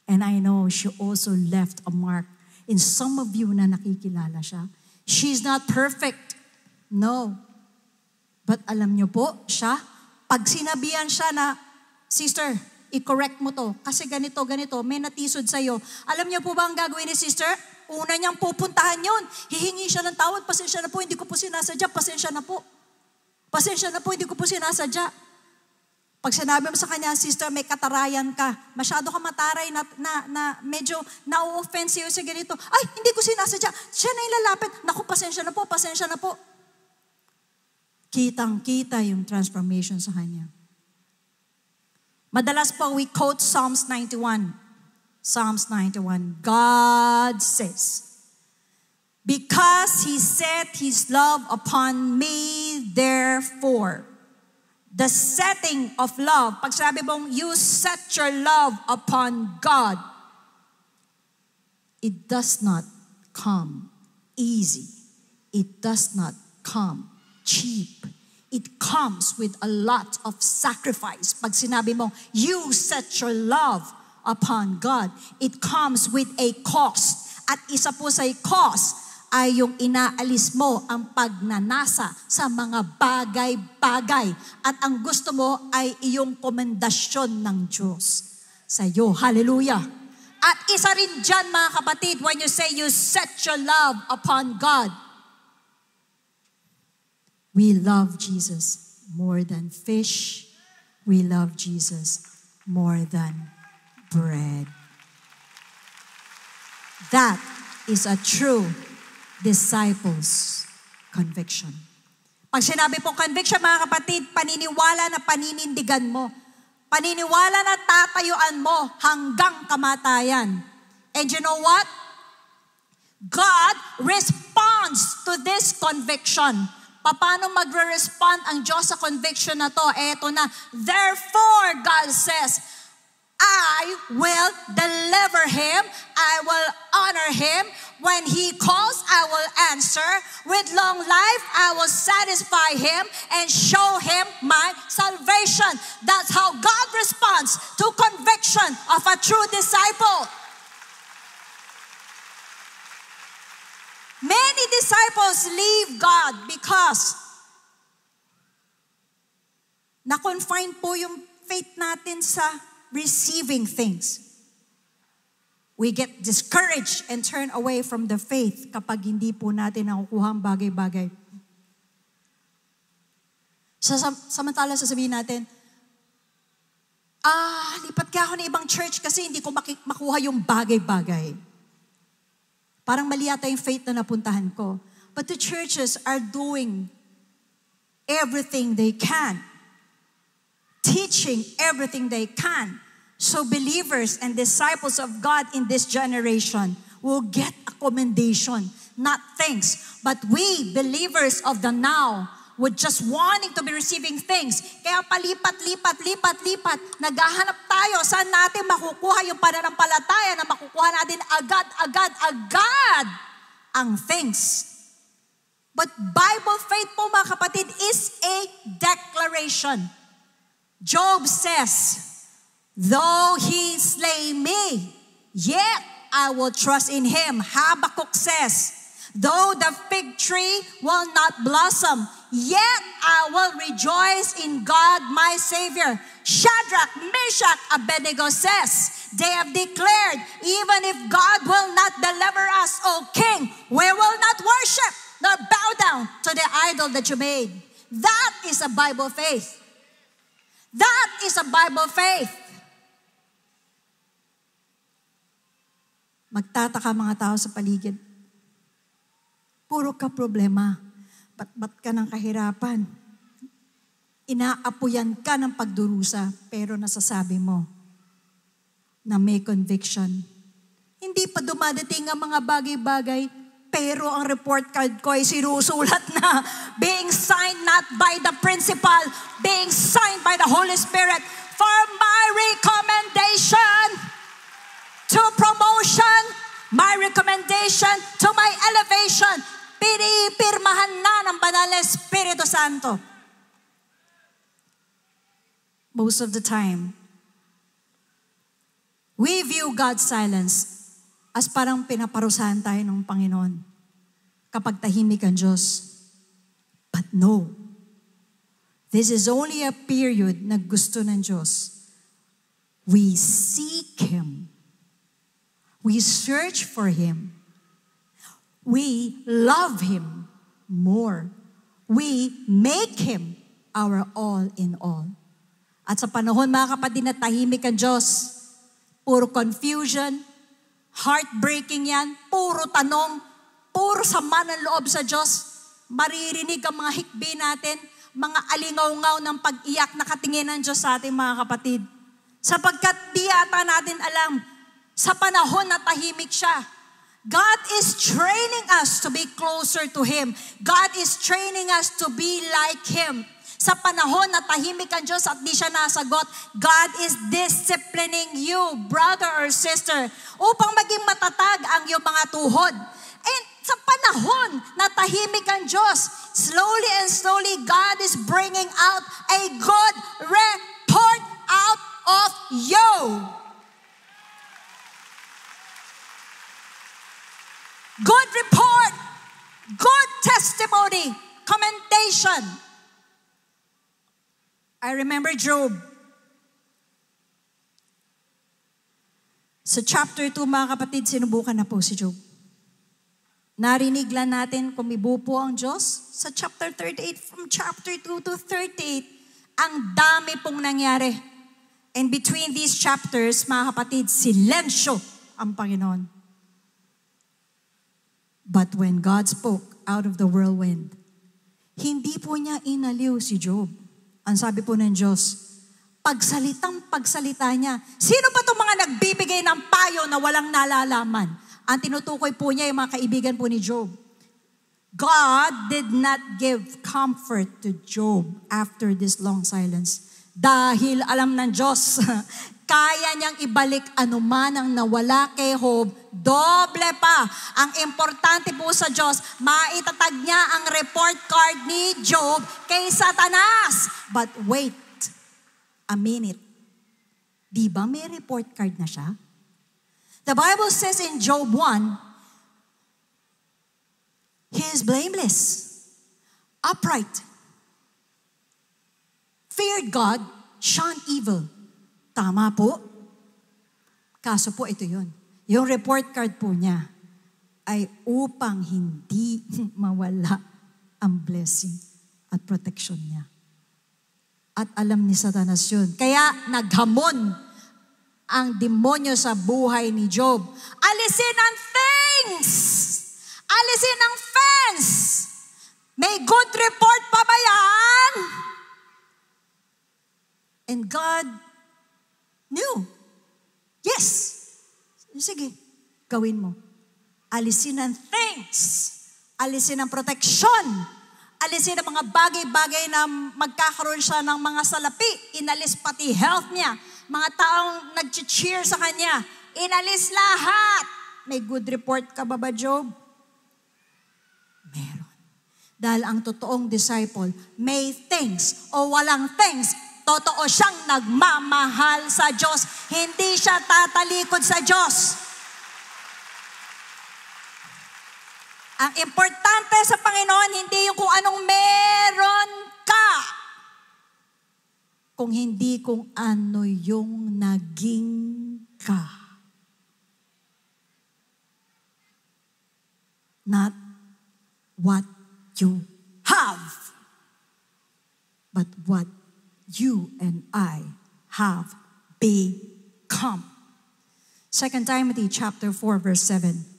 And I know she also left a mark in some of you na nakikilala siya. She's not perfect. No. But alam niyo po, siya, pag sinabihan siya na, sister, i-correct mo to. Kasi ganito, may natisod sa'yo. Alam niyo po ba ang gagawin ni sister? Una niyang pupuntahan yun. Hihingi siya ng tawad. Pasensya na po, hindi ko po sinasadya. Pasensya na po. Pasensya na po, hindi ko po sinasadya. Pag sinabi mo sa kanya, sister, may katarayan ka. Masyado ka mataray na medyo na-offense sa'yo sa ganito. Ay, hindi ko sinasadya. Siya na ilalapit. Naku, pasensya na po, pasensya na po. Kitang-kita yung transformation sa kanya. Madalas po, we quote Psalms 91. Psalms 91. God says, because He set His love upon me, therefore, the setting of love, pag sabi mong, you set your love upon God, it does not come easy. It does not come cheap. It comes with a lot of sacrifice. Pag sinabi mo, you set your love upon God, it comes with a cost. At isa po sa cost ay yung inaalis mo ang pagnanasa sa mga bagay-bagay. At ang gusto mo ay iyong komendasyon ng Diyos sa iyo. Hallelujah. At isa rin dyan mga kapatid, when you say you set your love upon God, we love Jesus more than fish. We love Jesus more than bread. That is a true disciple's conviction. Pag sinabi po conviction, mga kapatid, paniniwala na paninindigan mo. Paniniwala na tatayuan mo hanggang kamatayan. And you know what? God responds to this conviction. Paano magre-respond ang Diyos sa conviction na to? Eto na. Therefore, God says, I will deliver him. I will honor him. When he calls, I will answer. With long life, I will satisfy him and show him my salvation. That's how God responds to conviction of a true disciple. Many disciples leave God because na-confine po yung faith natin sa receiving things. We get discouraged and turn away from the faith kapag hindi po natin nakukuha ang bagay-bagay. Samantala sasabihin natin, lipat ka ako ng ibang church kasi hindi ko makuha yung bagay-bagay. Parang mali yata yung faith na napuntahan ko. But the churches are doing everything they can. Teaching everything they can. So believers and disciples of God in this generation will get a commendation, not thanks. But we, believers of the now, would just wanting to be receiving things. Kaya palipat, naghahanap tayo saan natin makukuha yung pananampalataya na makukuha natin agad ang things. But Bible faith po mga kapatid is a declaration. Job says, though he slay me, yet I will trust in him. Habakkuk says, though the fig tree will not blossom, yet I will rejoice in God my Savior. Shadrach, Meshach, Abednego says, they have declared, even if God will not deliver us, O King, we will not worship nor bow down to the idol that you made. That is a Bible faith. That is a Bible faith. Magtataka mga tao sa paligid. Puro ka problema. Bat ka ng kahirapan. Inaapuyan ka ng pagdurusa, pero nasasabi mo na may conviction. Hindi pa dumadating ang mga bagay-bagay, pero ang report card ko ay sinusulat na being signed not by the principal, being signed by the Holy Spirit for my recommendation to promotion, my recommendation to my elevation. Pinipirmahan na ng Banal na Espiritu Santo. Most of the time, we view God's silence as parang pinaparusahan tayo ng Panginoon kapag tahimik ang Diyos. But no, this is only a period na gusto ng Diyos. We seek Him. We search for Him. We love Him more. We make Him our all in all. At sa panahon, mga kapatid, na tahimik ang Diyos, puro confusion, heartbreaking yan, puro tanong, puro sama ng loob sa Diyos, maririnig ang mga hikbi natin, mga alingaw-ngaw ng pag-iyak na katingin ng Diyos sa ating mga kapatid. Sapagkat di ata natin alam, sa panahon na tahimik siya, God is training us to be closer to Him. God is training us to be like Him. Sa panahon na tahimik ang Diyos at di siya nasagot, God is disciplining you, brother or sister, upang maging matatag ang iyong mga tuhod. And sa panahon na tahimik ang Diyos, slowly and slowly, God is bringing out a good report out of you. Good report, good testimony, commendation. I remember Job. Sa chapter 2, mga kapatid, sinubukan na po si Job. Narinig lang natin kung ibu po ang Diyos. Sa chapter 38, from chapter 2 to 38, ang dami pong nangyari. And between these chapters, mga kapatid, silensyo ang Panginoon. But when God spoke out of the whirlwind, Hindi po niya inaliw si Job. Ang sabi po ng Diyos, pagsalita niya. Sino ba itong mga nagbibigay ng payo na walang nalalaman? Ang tinutukoy po niya yung mga kaibigan po ni Job. God did not give comfort to Job after this long silence. Dahil alam ng Diyos, kaya niyang ibalik anuman ang nawala kay Job, doble pa. Ang importante po sa Diyos, maitatag niya ang report card ni Job kay Satanas. But wait a minute. Di ba may report card na siya? The Bible says in Job 1, he is blameless, upright, feared God, shunned evil. Tama po. Kaso po ito yun. Yung report card po niya ay upang hindi mawala ang blessing at protection niya. At alam ni Satanas yun. Kaya naghamon ang demonyo sa buhay ni Job. Alisin ang things! Alisin ang fence! May good report pa ba yan? And God knew. Yes. Sige, gawin mo. Alisin ang things. Alisin ang protection. Alisin ang mga bagay-bagay na magkakaroon siya ng mga salapi. Inalis pati health niya. Mga taong nag-cheer sa kanya. Inalis lahat. May good report ka ba, Job? Meron. Dahil ang totoong disciple, may things o walang things, totoo siyang nagmamahal sa Diyos. Hindi siya tatalikod sa Diyos. Ang importante sa Panginoon, hindi yung kung anong meron ka. Kung hindi kung ano yung naging ka. Not what you have, but what you and I have become. 2 Timothy chapter 4 verse 7.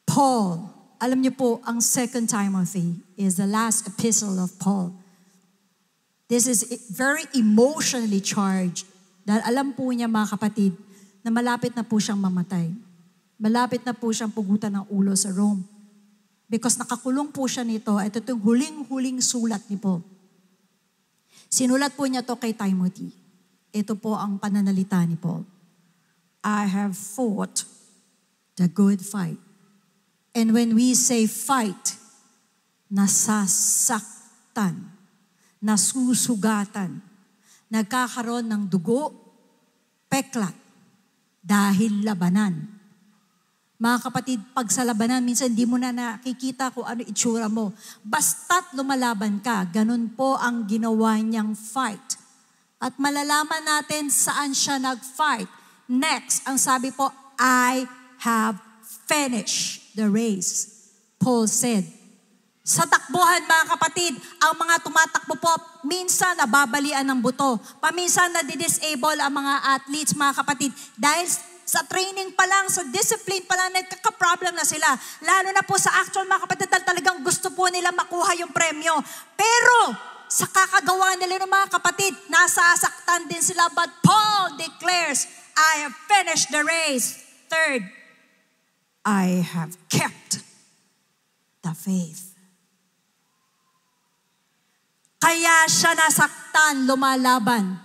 Paul, alam niyo po, ang 2 Timothy is the last epistle of Paul. This is very emotionally charged. Dahil alam po niya, mga kapatid, na malapit na po siyang mamatay. Malapit na po siyang pugutan ng ulo sa Rome. Because nakakulong po siya nito. Ito itong huling-huling sulat ni Paul. Sinulat po niya to kay Timothy. Ito po ang pananalita ni Paul. I have fought the good fight. And when we say fight, nasasaktan, nasusugatan, nagkakaroon ng dugo, peklat, dahil labanan. Mga kapatid, pag sa labanan, minsan di mo na nakikita kung ano itsura mo. Basta't lumalaban ka, ganun po ang ginawa niyang fight. At malalaman natin saan siya nag-fight. Next, ang sabi po, I have finished the race. Paul said, sa takbuhan mga kapatid, ang mga tumatakbo po, minsan nababalian ng buto. Paminsan nadidisable ang mga athletes mga kapatid. Dahil sa training pa lang, sa discipline pa lang, nagkaka-problem na sila. Lalo na po sa actual mga kapatid, talagang gusto po nila makuha yung premyo. Pero sa kakagawa nila ng mga kapatid, nasasaktan din sila. But Paul declares, I have finished the race. Third, I have kept the faith. Kaya siya nasaktan, lumalaban.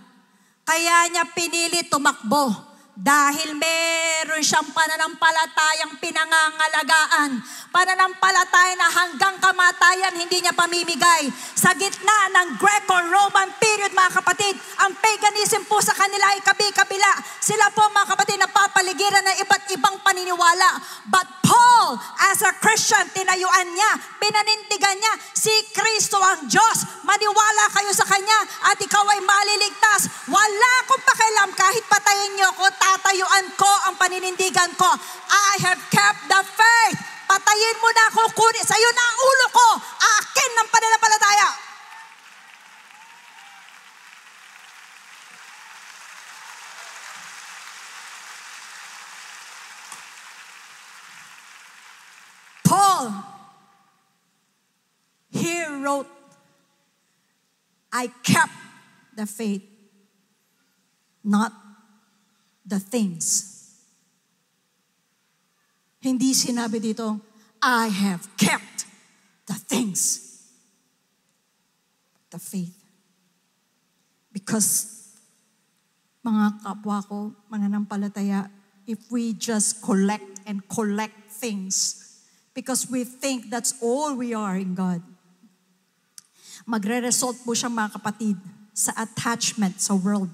Kaya niya pinili tumakbo. Dahil meron siyang pananampalatayang pinangangalagaan. Pananampalataya na hanggang kamatayan hindi niya pamimigay. Sa gitna ng Greco-Roman period mga kapatid, ang paganism po sa kanila ay kabi-kabila. Sila po mga kapatid napapaligiran ng iba't ibang paniniwala. But Paul, as a Christian, tinayuan niya, pinanindigan niya, si Kristo ang Diyos. Maniwala kayo sa Kanya at ikaw ay maliligtas. Wala akong pakialam kahit patayin niyo ako, tatayuan ko ang paninindigan ko. I have kept the faith. Patayin mo na ako, kunin sa'yo na ang ulo ko. Akin ng pananampalataya. I kept the faith, not the things. Hindi sinabi dito, I have kept the things. The faith. Because, mga kapwa ko, mga nampalataya, if we just collect and collect things, because we think that's all we are in God, magre-result po siya, mga kapatid, sa attachment sa world.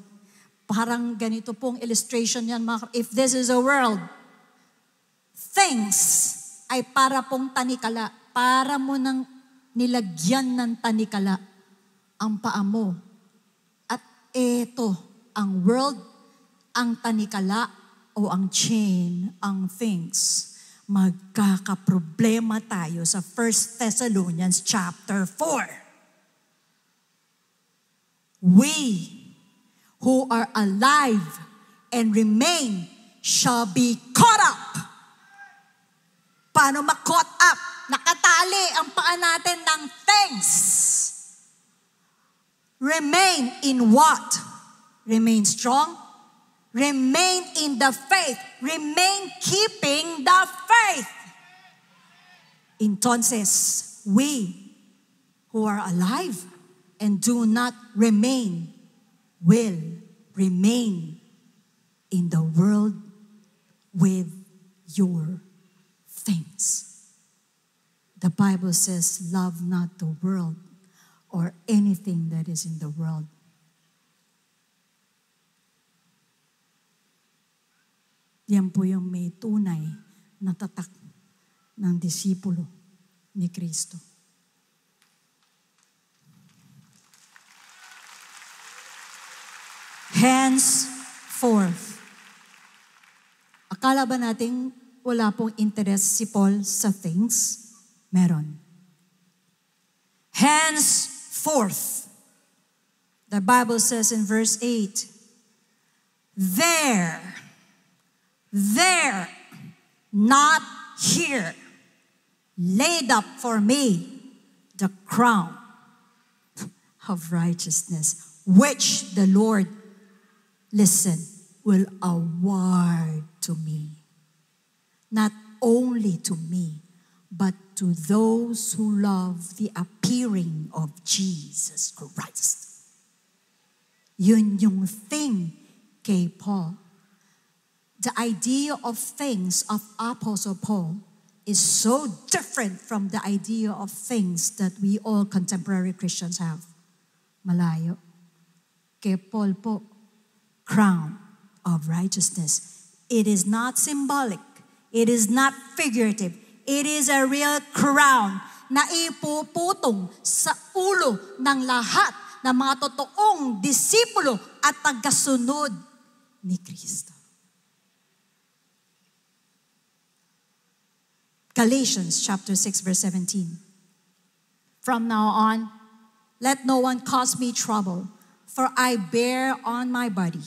Parang ganito pong illustration yan, mga kapatid. If this is a world, things ay para pong tanikala. Para mo nang nilagyan ng tanikala ang paa mo. At eto, ang world, ang tanikala o ang chain, ang things. Magkakaproblema tayo sa 1 Thessalonians chapter 4. We who are alive and remain shall be caught up. Paano ma-caught up? Nakatali ang paa natin ng things. Remain in what? Remain strong. Remain in the faith. Remain keeping the faith. Entonces, we who are alive and do not remain will remain in the world with your things. The Bible says, love not the world or anything that is in the world. Yan po yung may tunay na tatak ng disipulo ni Kristo. Henceforth. Akala ba natin wala pong interest si Paul sa things? Meron. Henceforth. The Bible says in verse 8, there, not here, laid up for me the crown of righteousness, which the Lord, listen, will award to me. Not only to me, but to those who love the appearing of Jesus Christ. Yun yung thing kay Paul. The idea of things of Apostle Paul is so different from the idea of things that we all contemporary Christians have. Malayo. Kay Paul po, crown of righteousness. It is not symbolic. It is not figurative. It is a real crown na ipuputong sa ulo ng lahat ng mga totoong disipulo at tagasunod ni Kristo. Galatians chapter 6 verse 17. From now on, let no one cause me trouble, for I bear on my body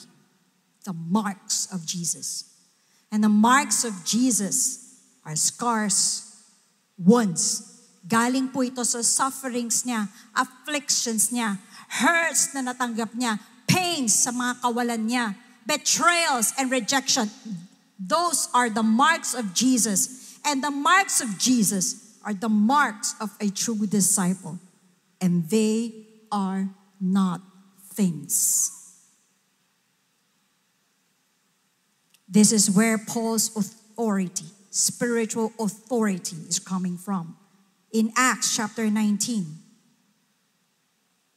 the marks of Jesus. And the marks of Jesus are scars, wounds. Galing po ito sa sufferings niya, afflictions niya, hurts na natanggap niya, pains sa mga kawalan niya, betrayals and rejection. Those are the marks of Jesus. And the marks of Jesus are the marks of a true disciple. And they are not things. This is where Paul's authority, spiritual authority, is coming from. In Acts chapter 19.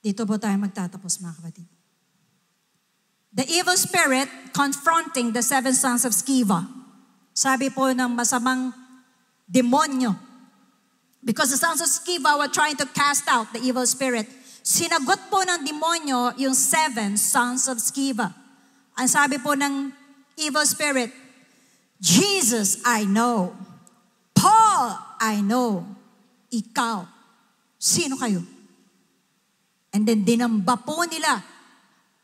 Dito po tayo magtatapos, mga kapatid. The evil spirit confronting the 7 sons of Sceva. Sabi po ng masamang demonyo. Because the sons of Sceva were trying to cast out the evil spirit. Sinagot po ng demonyo yung 7 sons of Sceva. Ang sabi po ng evil spirit, Jesus, I know. Paul, I know. Ikaw, sino kayo? And then dinamba po nila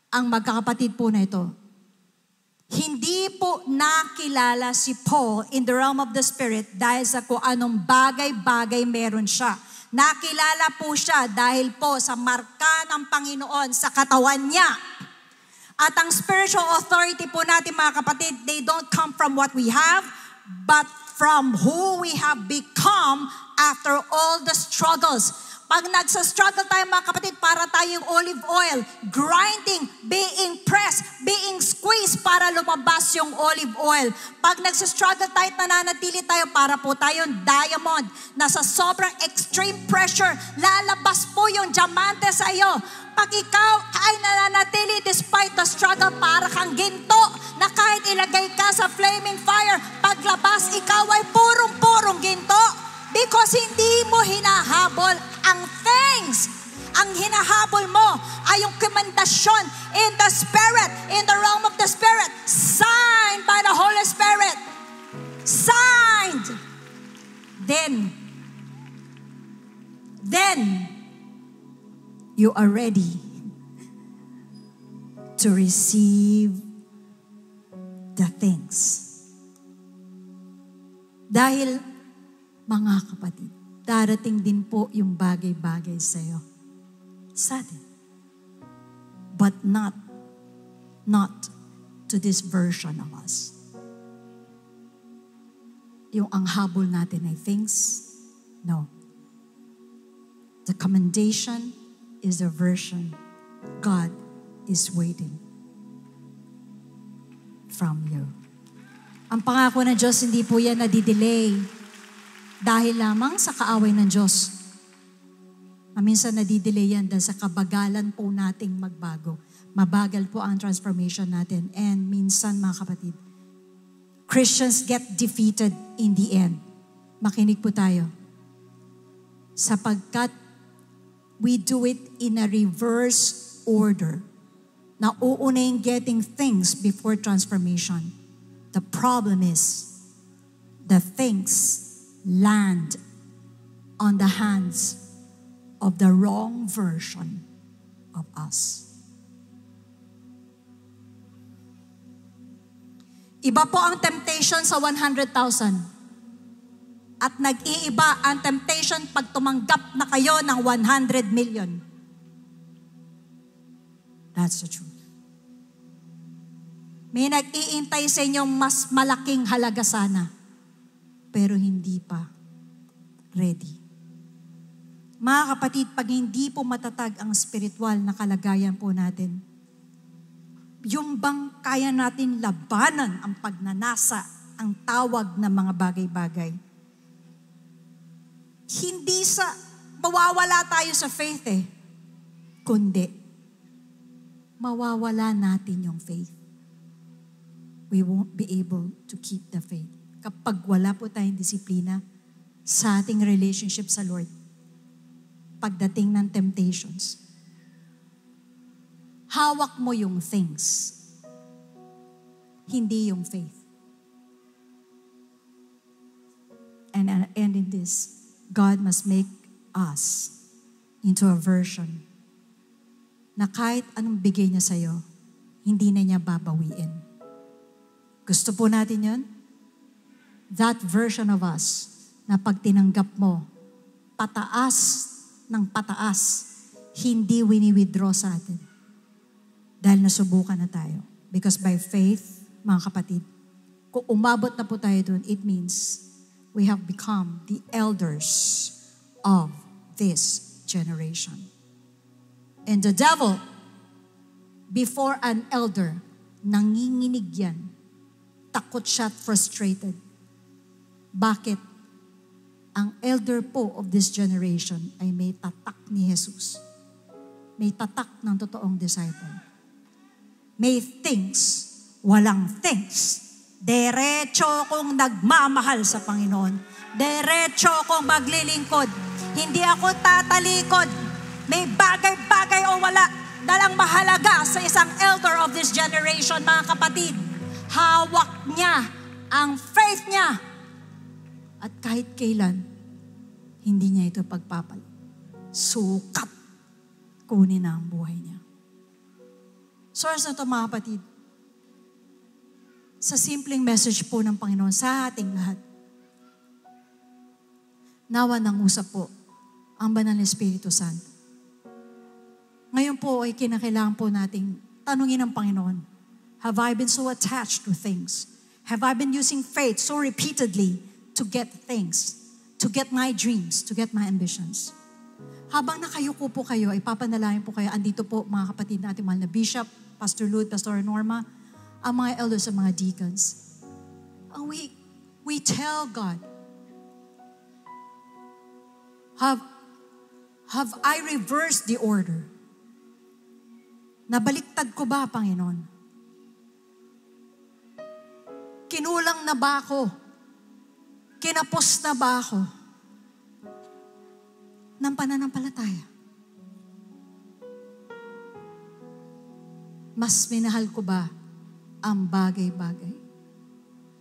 ang magkakapatid po na ito. Hindi po nakilala si Paul in the realm of the Spirit dahil sa kung anong bagay-bagay meron siya. Nakilala po siya dahil po sa marka ng Panginoon sa katawan niya. At ang spiritual authority po natin mga kapatid, they don't come from what we have, but from who we have become after all the struggles. Pag nagsa-struggle tayo mga kapatid, para tayong olive oil, grinding, being pressed, being squeezed para lumabas yung olive oil. Pag nagsa-struggle tayo at nananatili tayo, para po tayong diamond na sa sobrang extreme pressure, lalabas po yung diamante sa iyo. Pag ikaw ay nananatili despite the struggle, para kang ginto na kahit ilagay ka sa flaming fire, paglabas ikaw ay purong-purong ginto. Because hindi mo hinahabol ang things. Ang hinahabol mo ay yung komendasyon in the Spirit, in the realm of the Spirit, signed by the Holy Spirit. Signed. Then, you are ready to receive the things. Dahil, mga kapatid, darating din po yung bagay-bagay sa iyo. Sudden. But not to this version of us. Yung ang habol natin ay things, no. The commendation is the version God is waiting from you. Ang pangako ng Diyos, hindi po yan nadidelay. Dahil lamang sa kaaway ng Diyos. Minsan nadidelay yan dahil sa kabagalan po nating magbago. Mabagal po ang transformation natin. And minsan mga kapatid, Christians get defeated in the end. Makinig po tayo. Sapagkat we do it in a reverse order. Nauunay getting things before transformation. The problem is, the things land on the hands of the wrong version of us. Iba po ang temptation sa 100,000. At nag-iiba ang temptation pag tumanggap na kayo ng 100 million. That's the truth. May nag-iintay sa inyong mas malaking halaga sana. Pero hindi pa ready. Mga kapatid, pag hindi po matatag ang spiritual na kalagayan po natin, yung bang kaya natin labanan ang pagnanasa, ang tawag ng mga bagay-bagay, hindi sa mawawala tayo sa faith kundi mawawala natin yung faith. We won't be able to keep the faith. Kapag wala po tayong disiplina sa ating relationship sa Lord, pagdating ng temptations, hawak mo yung things, hindi yung faith. And in this, God must make us into a version na kahit anong bigay niya sa'yo, hindi na niya babawiin. Gusto po natin yun? That version of us na pag tinanggap mo, pataas ng pataas, hindi wini-withdraw sa atin. Dahil nasubukan na tayo. Because by faith, mga kapatid, kung umabot na po tayo dun, it means we have become the elders of this generation. And the devil, before an elder, nanginginig yan. Takot siya at frustrated. Bakit? Ang elder po of this generation ay may tatak ni Jesus. May tatak ng totoong disciple. May things, walang things. Diretso kong nagmamahal sa Panginoon. Diretso kong maglilingkod. Hindi ako tatalikod. May bagay-bagay o wala. Dalang mahalaga sa isang elder of this generation, mga kapatid. Hawak niya ang faith niya. At kahit kailan, hindi niya ito pagpapal. Sukat. Kunin na ang buhay niya. Source na ito, mga kapatid. Sa simpleng message po ng Panginoon sa ating lahat. Nawa ng usap po ang Banal na Espiritu Santo. Ngayon po ay kinakailangan po nating tanungin ng Panginoon, have I been so attached to things? Have I been using faith so repeatedly to get things, to get my dreams, to get my ambitions? Habang nakayuko po kayo, ay papanalangin po kayo. Andito po mga kapatid natin, mahal na Bishop, Pastor Lud, Pastor Norma, ang mga elders, ang mga deacons. And we tell God, have I reversed the order? Nabaliktad ko ba, Panginoon? Kinulang na ba ako? Kinapos na ba ako ng pananampalataya? Mas minahal ko ba ang bagay-bagay?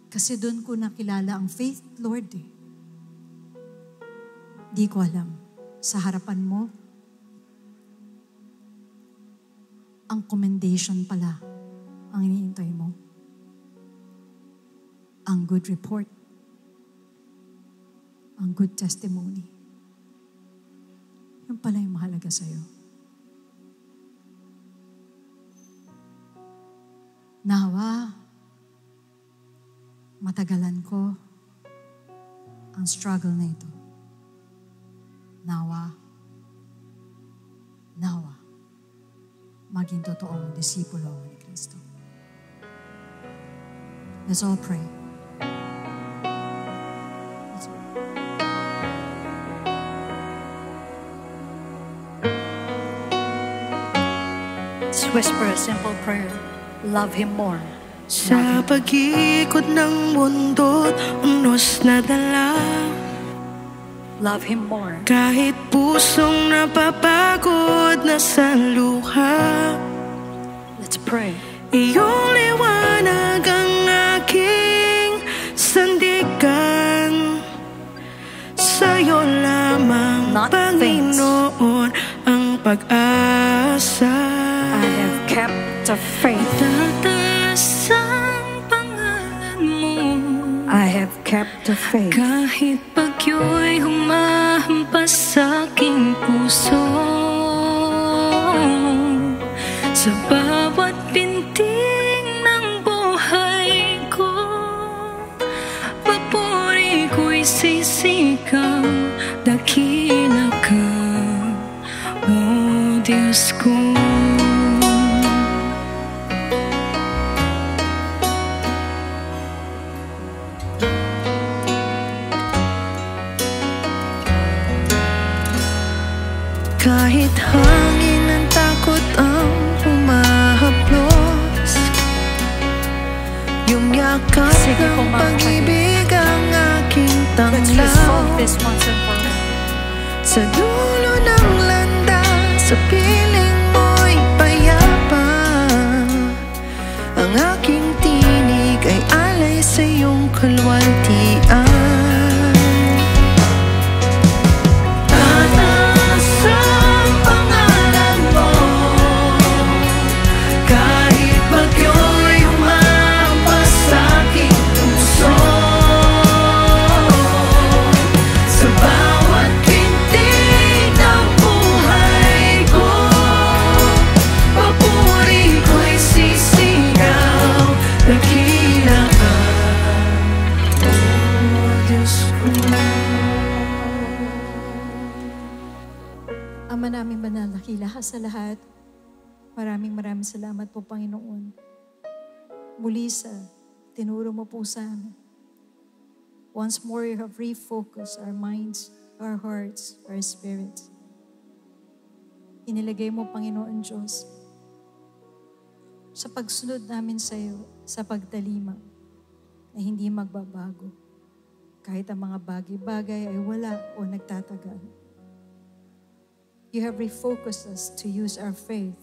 Kasi doon ko nakilala ang faith, Lord. Di ko alam. Sa harapan mo, ang commendation pala ang iniintay mo. Ang good report. Ang good testimony. Yun pala yung mahalaga sa'yo. Nawa, matagalan ko ang struggle na ito. Nawa, maging totoong disipulo ni Kristo. Let's all pray. Let's pray. Let's whisper a simple prayer. Love Him more. Sa pag-ikot ng mundo't unos na dala, Love Him more. kahit pusong napapagod na sa luha, Let's pray. iyong liwanag ang aking sandigan. Sa'yo lamang, Not things. Panginoon, ang pag-asa. I have kept the faith. Tataas ang pangalan mo, I have kept the faith. kahit bagyo'y humahampas sa aking puso. Sa bawat pinting ng buhay ko, papuri ko'y sisigaw, dakila ka, o Diyos ko. Kahit hangin ng takot ang humahaplos, yung yakap Sige po, ng mga pag-ibig ang aking Let's tanglaw. resolve this once and for all. Sa dulo ng landas, sa piling mo'y payapa, ang aking tinig ay alay sa iyong kalwaltian. Tataas ang pangalan mo, kahit bagyo'y humampas sa aking puso. Sa bawat pintig ng buhay ko, papuri ko'y sisigaw, dakila ka, o Diyos ko. Ama namin banal, dakila ka sa lahat. Maraming salamat po, Panginoon. Muli sa tinuro mo po sa amin. Once more, you have refocused our minds, our hearts, our spirits. Inilagay mo, Panginoon Diyos, sa pagsunod namin sa iyo, sa pagtalima, na hindi magbabago. Kahit ang mga bagay-bagay ay wala o nagtatagal. You have refocused us to use our faith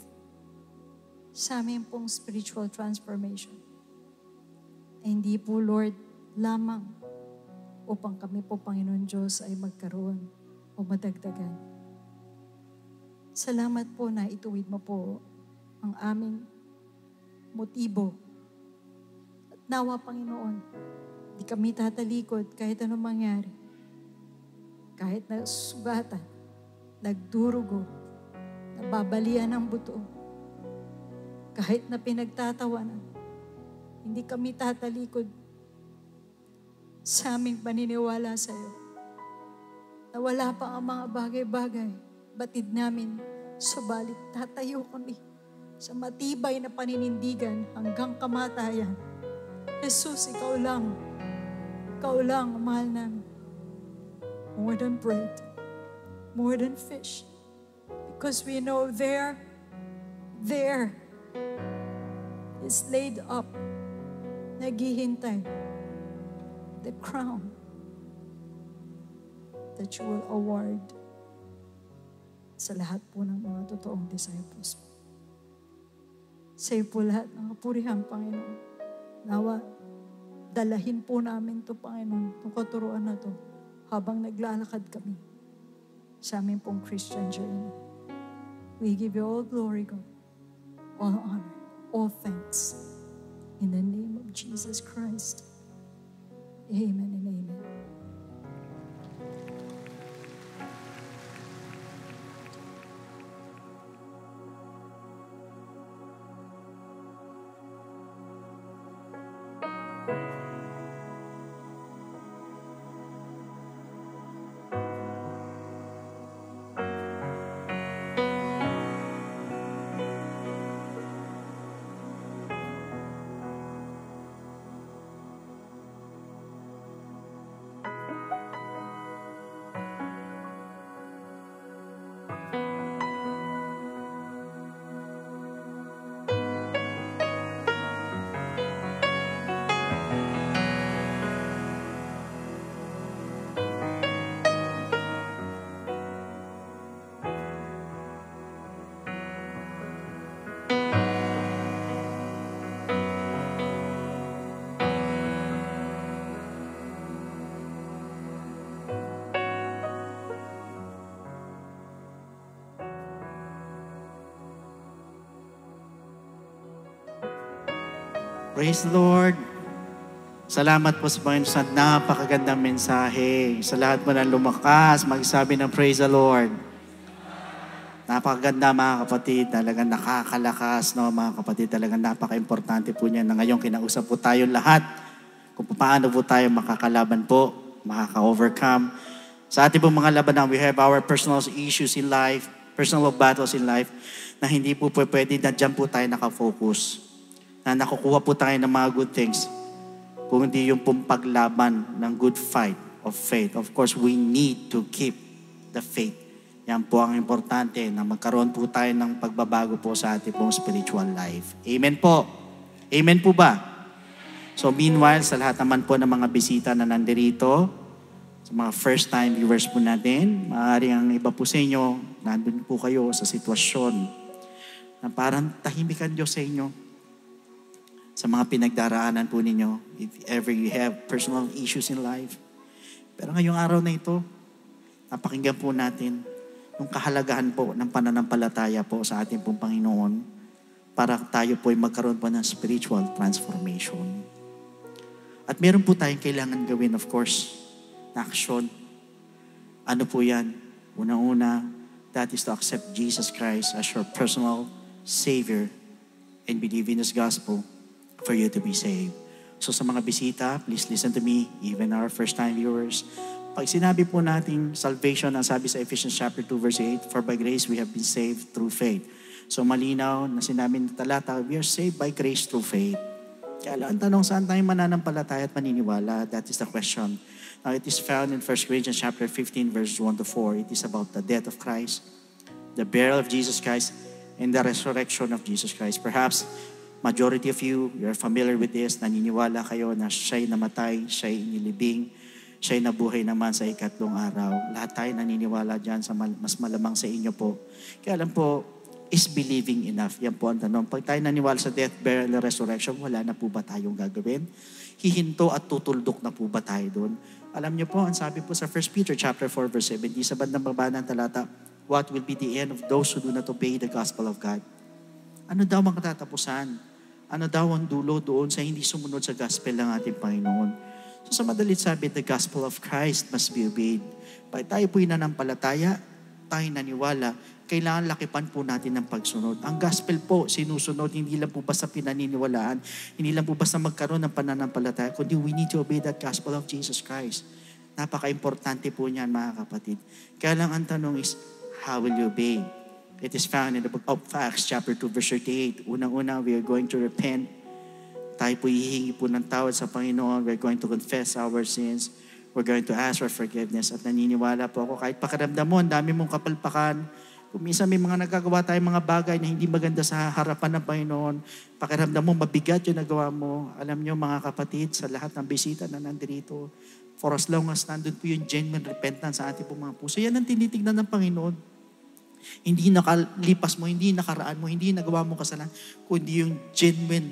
sa amin pong spiritual transformation. Ay hindi po, Lord, lamang upang kami po, Panginoon Diyos, ay magkaroon o madagdagan. Salamat po na ituwid mo po ang aming motibo. At nawa, Panginoon, di kami tatalikod kahit anong mangyari. Kahit na sugatan, nagdurugo, nababalian ng buto, kahit na pinagtatawanan, hindi kami tatalikod sa aming paniniwala sa iyo. Na wala pa ang mga bagay-bagay, batid namin, subalit tatayo kami sa matibay na paninindigan hanggang kamatayan. Jesus, ikaw lang ang mahal namin. More than bread, more than fish. Because we know there is laid up, naghihintay, the crown that you will award sa lahat po ng mga totoong disciples. Sa iyo po lahat ng kapurihan, Panginoon. Nawa, dalahin po namin to, Panginoon, itong katuruan na to, habang naglalakad kami sa aming pong Christian journey. We give you all glory, God, all honor, all thanks. In the name of Jesus Christ. Amen and amen. Praise the Lord. Salamat po sa Panginoon sa napakagandang mensahe. Sa lahat mo na lumakas, magsabi ng praise the Lord. Napakaganda mga kapatid, talagang nakakalakas, no, mga kapatid, talagang napaka-importante po niya na ngayon kinausap po tayo lahat kung paano po tayo makakalaban po, makaka-overcome. Sa ating pong mga labanan, we have our personal issues in life, personal battles in life, na hindi po pwede na dyan po tayo nakafocus. Na nakukuha po tayo ng mga good things, kung hindi yung pong paglaban ng good fight of faith. Of course, we need to keep the faith. Yan po ang importante, na magkaroon po tayo ng pagbabago po sa ating pong spiritual life. Amen po. Amen po ba? So meanwhile, sa lahat naman po ng mga bisita na nandirito, sa mga first time viewers po natin, maaaring ang iba po sa inyo, nandun po kayo sa sitwasyon na parang tahimikan Diyos sa inyo. Sa mga pinagdaraanan po ninyo, if ever you have personal issues in life. Pero ngayong araw na ito, napakinggan po natin yung kahalagahan po ng pananampalataya po sa ating pong Panginoon para tayo po ay magkaroon po ng spiritual transformation. At meron po tayong kailangan gawin, of course, na aksyon. Ano po yan? Unang-una, that is to accept Jesus Christ as your personal Savior and believe in His gospel for you to be saved. So sa mga bisita, please listen to me, even our first-time viewers. Pag sinabi po natin salvation, ang sabi sa Ephesians chapter 2 verse 8, for by grace we have been saved through faith. So malinaw na sinabi ng talata, we are saved by grace through faith. Kaya lang, ang tanong, saan tayo mananampalataya at maniniwala? That is the question. Now it is found in 1 Corinthians chapter 15 verse 1 to 4. It is about the death of Christ, the burial of Jesus Christ, and the resurrection of Jesus Christ. Perhaps majority of you, you're familiar with this, naniniwala kayo na siya'y namatay, siya'y inilibing, siya'y nabuhay naman sa ikatlong araw. Lahat tayo naniniwala dyan, sa mas malamang sa inyo po. Kaya alam po, is believing enough? Yan po ang tanong. Pag tayo naniwala sa death, burial, and resurrection, wala na po ba tayong gagawin? Hihinto at tutuldok na po ba tayo doon? Alam niyo po, ang sabi po sa 1 Peter chapter 4 verse 70, sa bandang baba ng talata, what will be the end of those who do not obey the gospel of God? Ano daw ang katatapusan? Ano daw ang dulo doon sa hindi sumunod sa gospel ng ating Panginoon? So sa madalit sabi, the gospel of Christ must be obeyed. Pag tayo po'y nanampalataya, tayo naniwala, kailangan lakipan po natin ng pagsunod. Ang gospel po, sinusunod, hindi lang po basta pinaniniwalaan, hindi lang po basta magkaroon ng pananampalataya, kundi we need to obey that gospel of Jesus Christ. Napaka-importante po niyan, mga kapatid. Kaya lang ang tanong is, how will you obey? It is found in the book of Acts, chapter 2, verse 38. Unang-una, we are going to repent. Tayo po hihingi po ng tawad sa Panginoon. We're going to confess our sins. We're going to ask for forgiveness. At naniniwala po ako, kahit pakiramdam mo, ang dami mong kapalpakan. Kung minsan may mga nagagawa tayong mga bagay na hindi maganda sa harapan ng Panginoon, pakiramdam mo, mabigat yung nagawa mo. Alam nyo, mga kapatid, sa lahat ng bisita na nandito, for as long as nandun po yung genuine repentance sa ating po mga puso, yan ang tinitignan ng Panginoon. Hindi nakalipas mo, hindi nakaraan mo, hindi nagawa mo kasalanan, kundi yung genuine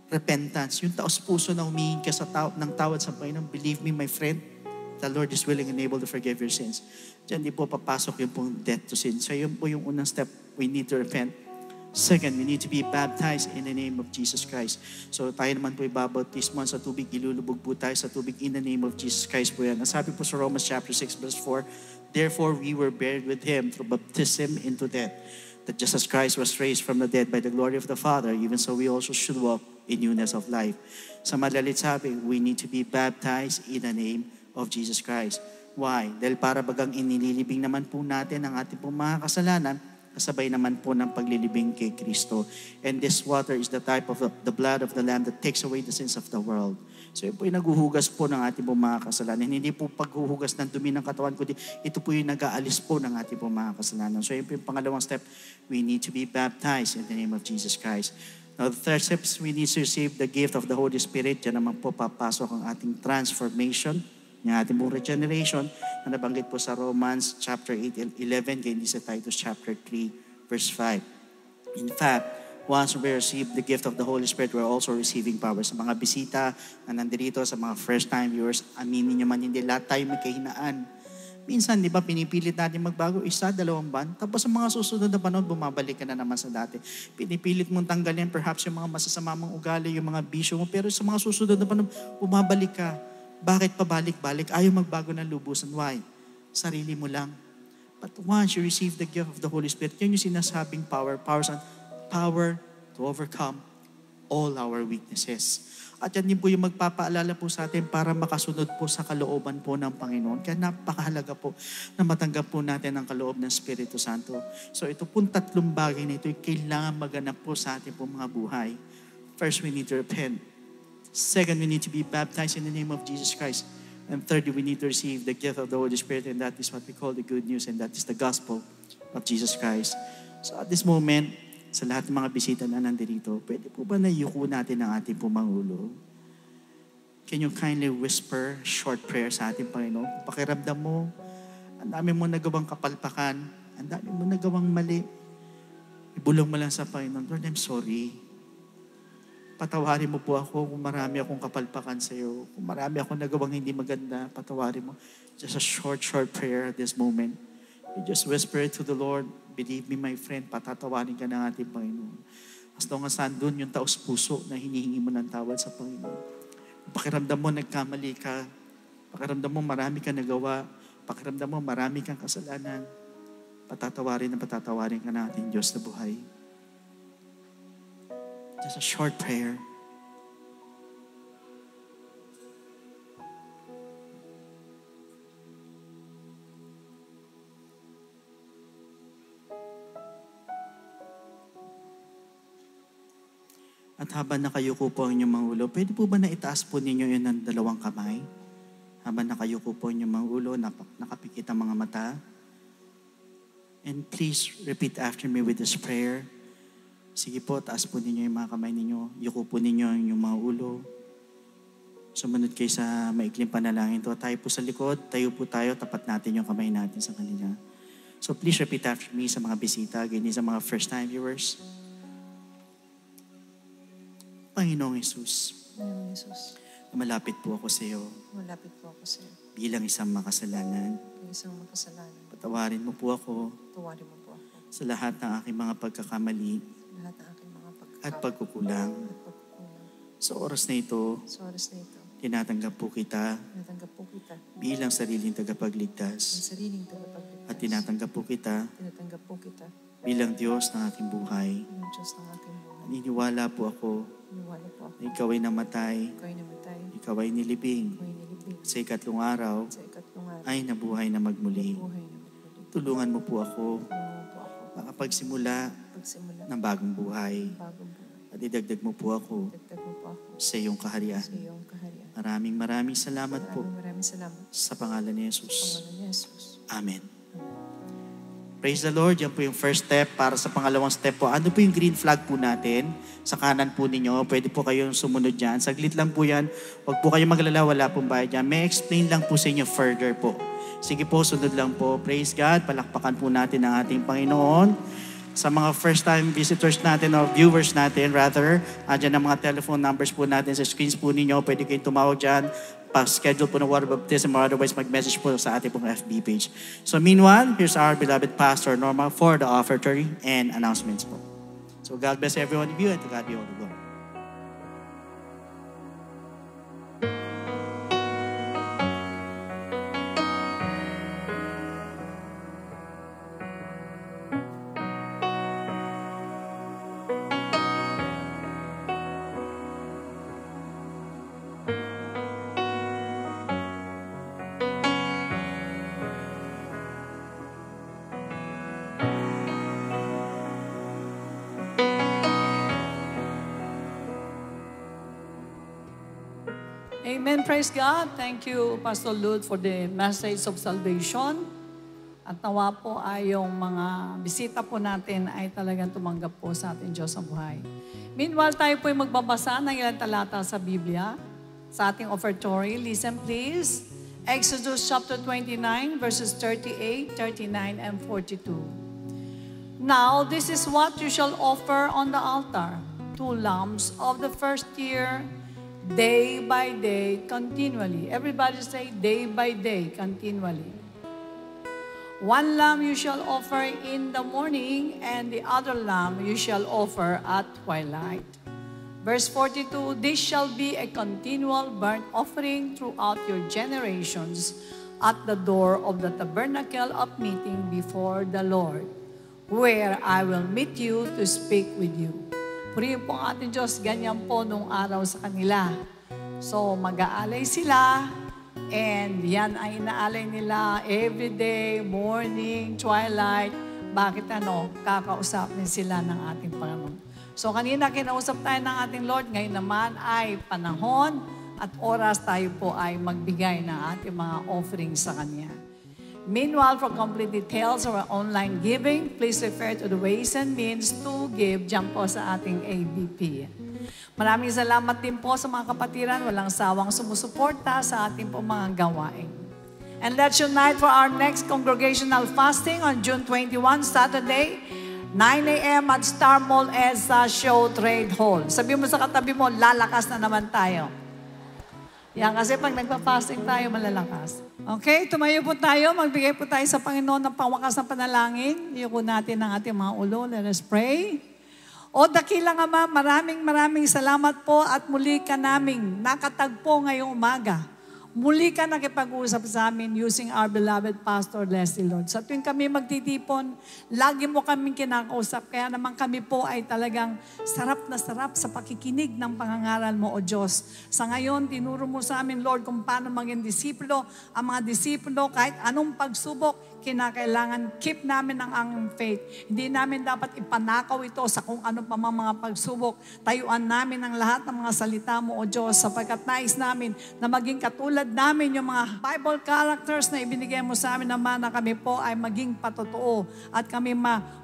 repentance, yung taos puso na humihingi ka ng tawad sa Panginoon. Believe me, my friend, the Lord is willing and able to forgive your sins. Diyan di po papasok yung pong death to sin. So yun po yung unang step, we need to repent. Second, we need to be baptized in the name of Jesus Christ. So tayo naman po ibabautismo sa tubig, ilulubog po tayo sa tubig in the name of Jesus Christ po yan. Nasabi po sa Romans chapter 6 verse 4, therefore we were buried with Him through baptism into death, that just as Christ was raised from the dead by the glory of the Father, even so we also should walk in newness of life. Sa madalit sabi, we need to be baptized in the name of Jesus Christ. Why? Dahil para bagang inililibing naman po natin ang ating pong mga kasalanan, kasabay naman po ng paglilibing kay Kristo. And this water is the type of the blood of the Lamb that takes away the sins of the world. So yun po yung naghuhugas po ng ating pong mga kasalanan. Hindi po paghuhugas ng dumi ng katawan, kundi ito po yung nag-aalis po ng ating pong mga kasalanan. So yun po yung pangalawang step, we need to be baptized in the name of Jesus Christ. Now, the third step is we need to receive the gift of the Holy Spirit. Diyan naman po papasok ang ating transformation, yung ating pong regeneration, na nabanggit po sa Romans chapter 8 and 11, kaya sa Titus chapter 3, verse 5. In fact, once we receive the gift of the Holy Spirit, we're also receiving power. Sa mga bisita na nandito, sa mga first-time viewers, aminin nyo man, hindi lahat tayo may kahinaan. Minsan, di ba, pinipilit natin magbago, 1, 2 buwan, tapos sa mga susunod na panahon, bumabalik ka na naman sa dati. Pinipilit mong tanggalin, perhaps yung mga masasama mong ugali, yung mga bisyo mo, pero sa mga susunod na panahon, bumabalik ka. Bakit pabalik-balik? Ayaw magbago ng lubusan. Why? Sarili mo lang. But once you receive the gift of the Holy Spirit, yun yung sinasabing power to overcome all our weaknesses. At yan din po yung magpapaalala po sa atin para makasunod po sa kalooban po ng Panginoon. Kaya napakahalaga po na matanggap po natin ang kaloob ng Espiritu Santo. So ito pong 3 bagay na ito ay kailangan maganap po sa ating po mga buhay. First, we need to repent. Second, we need to be baptized in the name of Jesus Christ. And thirdly, we need to receive the gift of the Holy Spirit, and that is what we call the good news, and that is the gospel of Jesus Christ. So at this moment, sa lahat ng mga bisita na nandito, pwede po ba na yuko natin ang ating pumangulo? Can you kindly whisper short prayer sa ating Panginoon? Pakiramdam mo, ang dami mo nagawang kapalpakan, ang dami mo nagawang mali. Ibulong mo lang sa Panginoon, Lord, I'm sorry. Patawarin mo po ako kung marami akong kapalpakan sa iyo. Kung marami akong nagawang hindi maganda, patawarin mo. Just a short prayer at this moment. You just whisper it to the Lord. Believe me, my friend, patatawarin ka ng ating Panginoon. As long as nandun yung taos puso na hinihingi mo ng tawad sa Panginoon. Pakiramdam mo nagkamali ka. Pakiramdam mo marami kang nagawa. Pakiramdam mo marami kang kasalanan. Patatawarin ka ng ating Diyos na buhay. Just a short prayer. At habang nakayuko po ang inyong mga ulo, pwede po ba na itaas po ninyo yun ng 2 kamay? Habang nakayuko po ang inyong mga ulo, nakapikit ang mga mata. And please repeat after me with this prayer. Sige po, taas po ninyo yung mga kamay ninyo. Yuko po ninyo ang inyong mga ulo. Sumunod kayo sa maikling panalangin to. Tayo po sa likod, tayo po tayo, tapat natin yung kamay natin sa kanila. So please repeat after me sa mga bisita, ganyan sa mga first-time viewers. Panginoong Jesus, malapit po ako sa iyo. Malapit po ako sa iyo. Bilang isang makasalanan. Patawarin mo po ako. Sa lahat ng aking mga pagkakamali. At pagkukulang. Sa oras na ito. Tinatanggap po kita. Bilang sariling tagapagligtas. at tinatanggap po kita Tinatanggap po kita bilang Diyos ng aking buhay. ng Diyos ng aking buhay. Naniniwala po ako Iniwala po ako. na ikaw ay namatay, Ikaw ay namatay. ikaw ay nilibing, Ikaw ay nilibing. sa ikatlong araw Sa ikatlong araw. ay nabuhay na magmuli. Buhay na magmuli. Tulungan mo po ako Tulungan po ako. makapagsimula Pagsimula ng bagong buhay bagong buhay. at idagdag mo po ako Dagdag mo po ako sa iyong kaharian. sa iyong kaharian. Maraming salamat po Maraming salamat. sa pangalan ni Jesus. Pangalan ni Jesus. Amen. Praise the Lord. Yan po yung first step. Para sa pangalawang step po, ano po yung green flag po natin? Sa kanan po ninyo, pwede po kayong sumunod dyan. Saglit lang po yan. Huwag po kayong maglala, wala pong bayad dyan. May explain lang po sa inyo further po. Sige po, sunod lang po. Praise God. Palakpakan po natin ang ating Panginoon. Sa mga first-time visitors natin o viewers natin, rather, dyan ang mga telephone numbers po natin sa screens po ninyo. Pwede kayong tumawag dyan. Pa-schedule po ng water baptism or otherwise mag-message po sa ating pong FB page. So meanwhile, here's our beloved Pastor Norma for the offertory and announcements po. So God bless every one of you and to God be all the glory. Amen. Praise God. Thank you, Pastor Lud, for the message of salvation. At nawa po ay yung mga bisita po natin ay talagang tumanggap po sa ating Diyos ang buhay. Meanwhile, tayo po ay magbabasa ng ilang talata sa Biblia, sa ating offertory. Listen please. Exodus chapter 29, verses 38, 39, and 42. Now, this is what you shall offer on the altar. 2 lambs of the first year, day by day, continually. Everybody say, day by day, continually. 1 lamb you shall offer in the morning, and the other lamb you shall offer at twilight. Verse 42, this shall be a continual burnt offering throughout your generations at the door of the tabernacle of meeting before the Lord, where I will meet you to speak with you. Purihin po ang ating Diyos, ganyan po nung araw sa kanila. So mag-aalay sila, and yan ay inaalay nila every day, morning, twilight. Bakit kakausapin sila ng ating Panginoon. So kanina kinausap tayo ng ating Lord, ngayon naman ay panahon at oras tayo po ay magbigay ng ating mga offerings sa Kanya. Meanwhile, for complete details of our online giving, please refer to the ways and means to give dyan po sa ating ABP. Maraming salamat din po sa mga kapatiran, walang sawang sumusuporta sa ating po mga gawain. And let's unite for our next congregational fasting on June 21, Saturday, 9 a.m. at Star Mall EDSA Show Trade Hall. Sabi mo sa katabi mo, lalakas na naman tayo. Yan, kasi pag nagpa-fasting tayo, malalakas. Okay, tumayo po tayo. Magbigay po tayo sa Panginoon ng pangwakas na panalangin. Iyuko natin ang ating mga ulo. Let us pray. O dakilang Ama, maraming salamat po at muli ka naming nakatagpo ngayong umaga. Muli ka nakipag-usap sa amin using our beloved Pastor Leslie, Lord. Sa tuwing kami magtitipon, lagi mo kaming kinakausap. Kaya naman kami po ay talagang sarap na sarap sa pakikinig ng pangangaral mo, O Diyos. Sa ngayon, tinuro mo sa amin, Lord, kung paano maging disipulo. Ang mga disipulo, kahit anong pagsubok, kinakailangan keep namin ang aming faith. Hindi namin dapat ipanakaw ito sa kung ano pa mga pagsubok. Tayuan namin ang lahat ng mga salita mo, O Diyos, sapagkat nais namin na maging katulad namin yung mga Bible characters na ibinigay mo sa amin naman na kami po ay maging patotoo at kami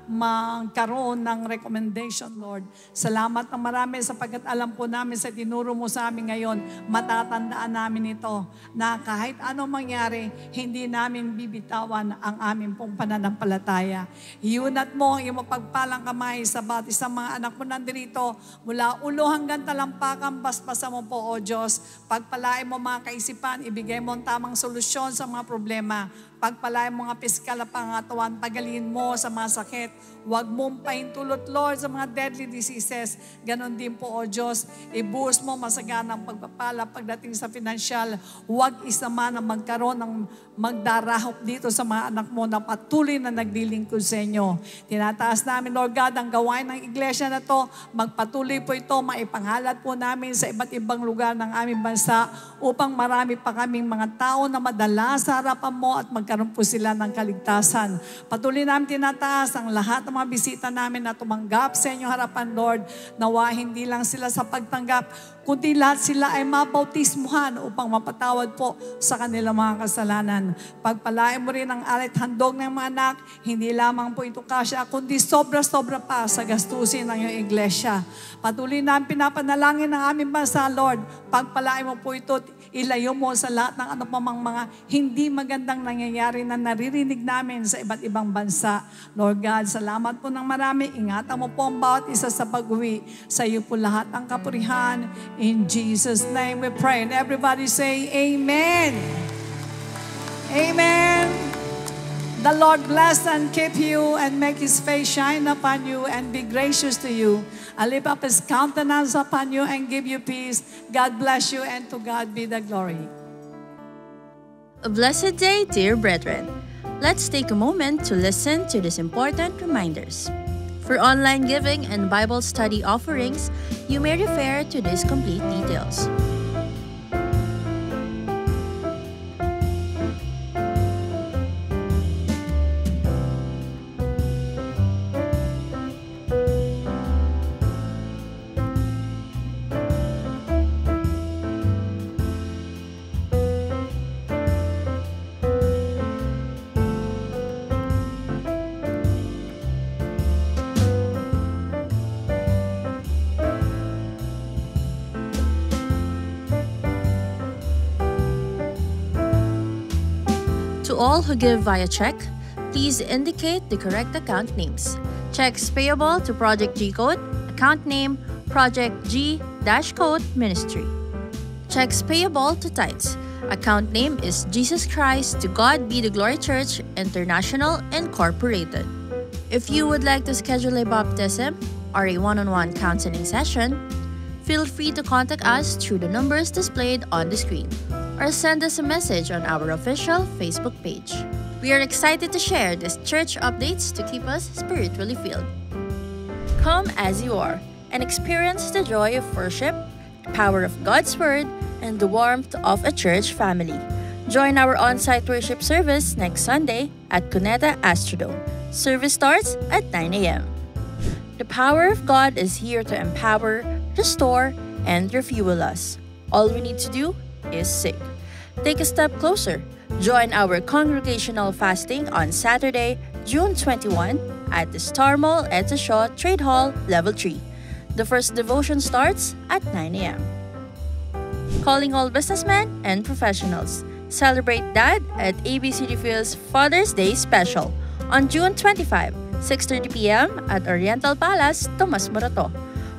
magkaroon ng recommendation, Lord. Salamat ng marami sapagkat alam po namin sa tinuro mo sa amin ngayon, matatandaan namin ito na kahit anong mangyari, hindi namin bibitawan ang aming pong pananampalataya. Iunat mo ang iyong mapagpalang kamay sa bawat isang mga anak mo nandito, mula ulo hanggang talampakan, basbasan mo po, O Diyos. Pagpalain mo mga kaisipan kaisipan, ibigay mo ang tamang solusyon sa mga problema. Pagpalain mo mga pisikal na pangatawan, pagalingin mo sa mga sakit. Huwag mong pahintulot, Lord, sa mga deadly diseases. Ganon din po, O Diyos, ibuhos mo masaganang pagpapala pagdating sa financial. Huwag isa man ang magkaroon ng magdarahop dito sa mga anak mo na patuloy na naglilingkod sa inyo. Tinataas namin, Lord God, ang gawain ng iglesia na to. Magpatuloy po ito, maipangalat po namin sa iba't ibang lugar ng aming bansa upang marami pa kaming mga tao na madala sa harapan mo at magkaroon po sila ng kaligtasan. Patuloy namin tinataas ang lahat ng mga bisita namin na tumanggap sa inyong harapan, Lord. Nawa hindi lang sila sa pagtanggap, kundi lahat sila ay mabautismuhan upang mapatawad po sa kanilang mga kasalanan. Pagpalain mo rin ang alit handog ng mga anak, hindi lamang po ito kasya, kundi sobra-sobra pa sa gastusin ng iyong iglesia. Patuloy namin pinapanalangin ng aming bansa, Lord. Pagpalain mo po ito, ilayo mo sa lahat ng ano pa mang mga hindi magandang nangyayari na naririnig namin sa iba't ibang bansa. Lord God, salamat po ng marami. Ingatan mo po ang bawat isa sa pag-uwi. Sa iyo po lahat ang kapurihan. In Jesus' name we pray. And everybody say, Amen. Amen. The Lord bless and keep you and make His face shine upon you and be gracious to you. I lift up His countenance upon you and give you peace. God bless you and to God be the glory. A blessed day, dear brethren. Let's take a moment to listen to these important reminders. For online giving and Bible study offerings, you may refer to these complete details. To all who give via check, please indicate the correct account names. Checks payable to Project G Code, account name Project G-Code Ministry. Checks payable to tithes, account name is Jesus Christ to God Be the Glory Church International Incorporated. If you would like to schedule a baptism or a one-on-one counseling session, feel free to contact us through the numbers displayed on the screen or send us a message on our official Facebook page. We are excited to share these church updates to keep us spiritually filled. Come as you are and experience the joy of worship, the power of God's Word, and the warmth of a church family. Join our on-site worship service next Sunday at Cuneta Astrodome. Service starts at 9 a.m. The power of God is here to empower, restore, and refuel us. All we need to do is seek. Take a step closer. Join our congregational fasting on Saturday, June 21 at the Star Mall at the Shaw Trade Hall, Level 3. The first devotion starts at 9 a.m. Calling all businessmen and professionals. Celebrate Dad at ABCD Phil's Father's Day Special on June 25, 6:30 p.m. at Oriental Palace, Tomas Morato.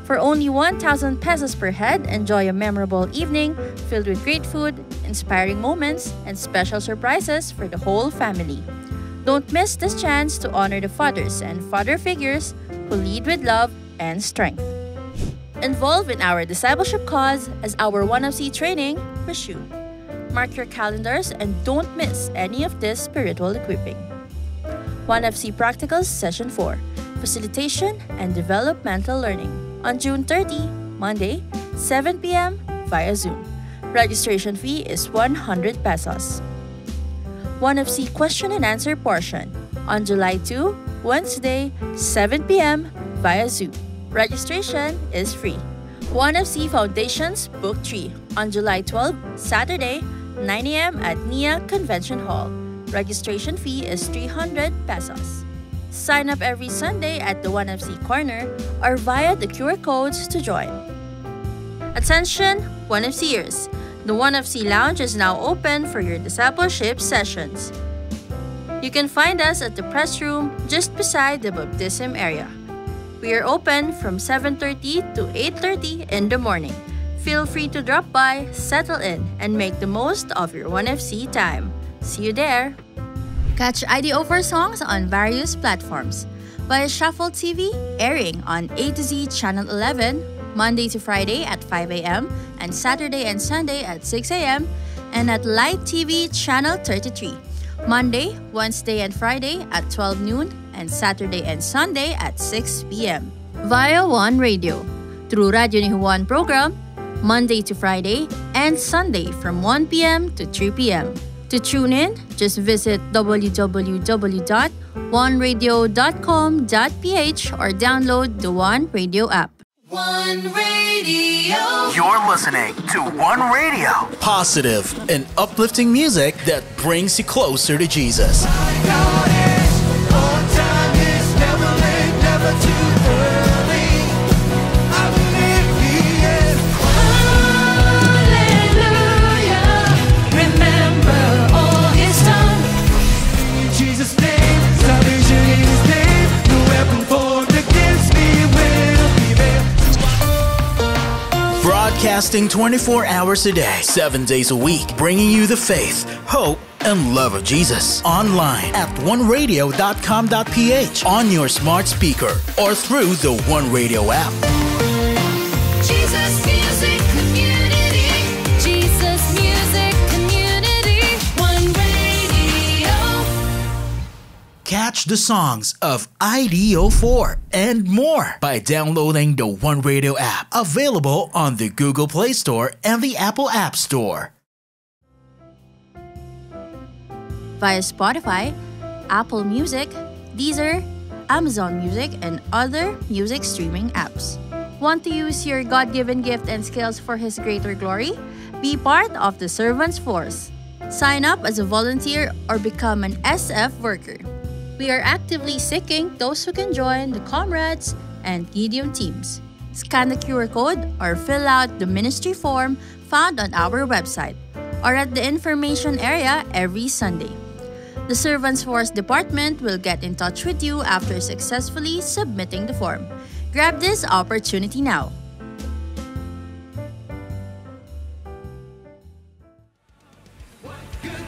For only 1,000 pesos per head, enjoy a memorable evening filled with great food, inspiring moments, and special surprises for the whole family. Don't miss this chance to honor the fathers and father figures who lead with love and strength. Involve in our discipleship cause as our 1FC training pursue. Mark your calendars and don't miss any of this spiritual equipping. 1FC Practicals Session 4, Facilitation and Developmental Learning. On June 30, Monday, 7 p.m. via Zoom. Registration fee is 100 pesos. 1FC question and answer portion on July 2, Wednesday, 7 p.m. via Zoom. Registration is free. 1FC Foundations Book 3 on July 12, Saturday, 9 a.m. at NIA Convention Hall. Registration fee is 300 pesos. Sign up every Sunday at the 1FC Corner or via the QR codes to join. Attention, 1FCers! The 1FC Lounge is now open for your discipleship sessions. You can find us at the press room just beside the baptism area. We are open from 7:30 to 8:30 in the morning. Feel free to drop by, settle in, and make the most of your 1FC time. See you there! Catch IDO4 songs on various platforms. Via Shuffle TV, airing on A to Z Channel 11, Monday to Friday at 5 a.m. and Saturday and Sunday at 6 a.m. and at Light TV Channel 33, Monday, Wednesday and Friday at 12 noon and Saturday and Sunday at 6 p.m. Via One Radio, through Radio ni Juan program, Monday to Friday and Sunday from 1 p.m. to 3 p.m. To tune in, just visit www.oneradio.com.ph or download the One Radio app. One Radio. You're listening to One Radio. Positive and uplifting music that brings you closer to Jesus. Broadcasting 24 hours a day, 7 days a week, bringing you the faith, hope, and love of Jesus. Online at oneradio.com.ph, on your smart speaker, or through the One Radio app. Jesus Music Community. Jesus Music Community. One Radio. Catch the songs of IDO4 and more by downloading the One Radio app, available on the Google Play Store and the Apple App Store. Via Spotify, Apple Music, Deezer, Amazon Music, and other music streaming apps. Want to use your God-given gift and skills for His greater glory? Be part of the Servants Force. Sign up as a volunteer or become an SF worker. We are actively seeking those who can join the Comrades and Gideon teams. Scan the QR code or fill out the ministry form found on our website or at the information area every Sunday. The Servants Force Department will get in touch with you after successfully submitting the form. Grab this opportunity now. Good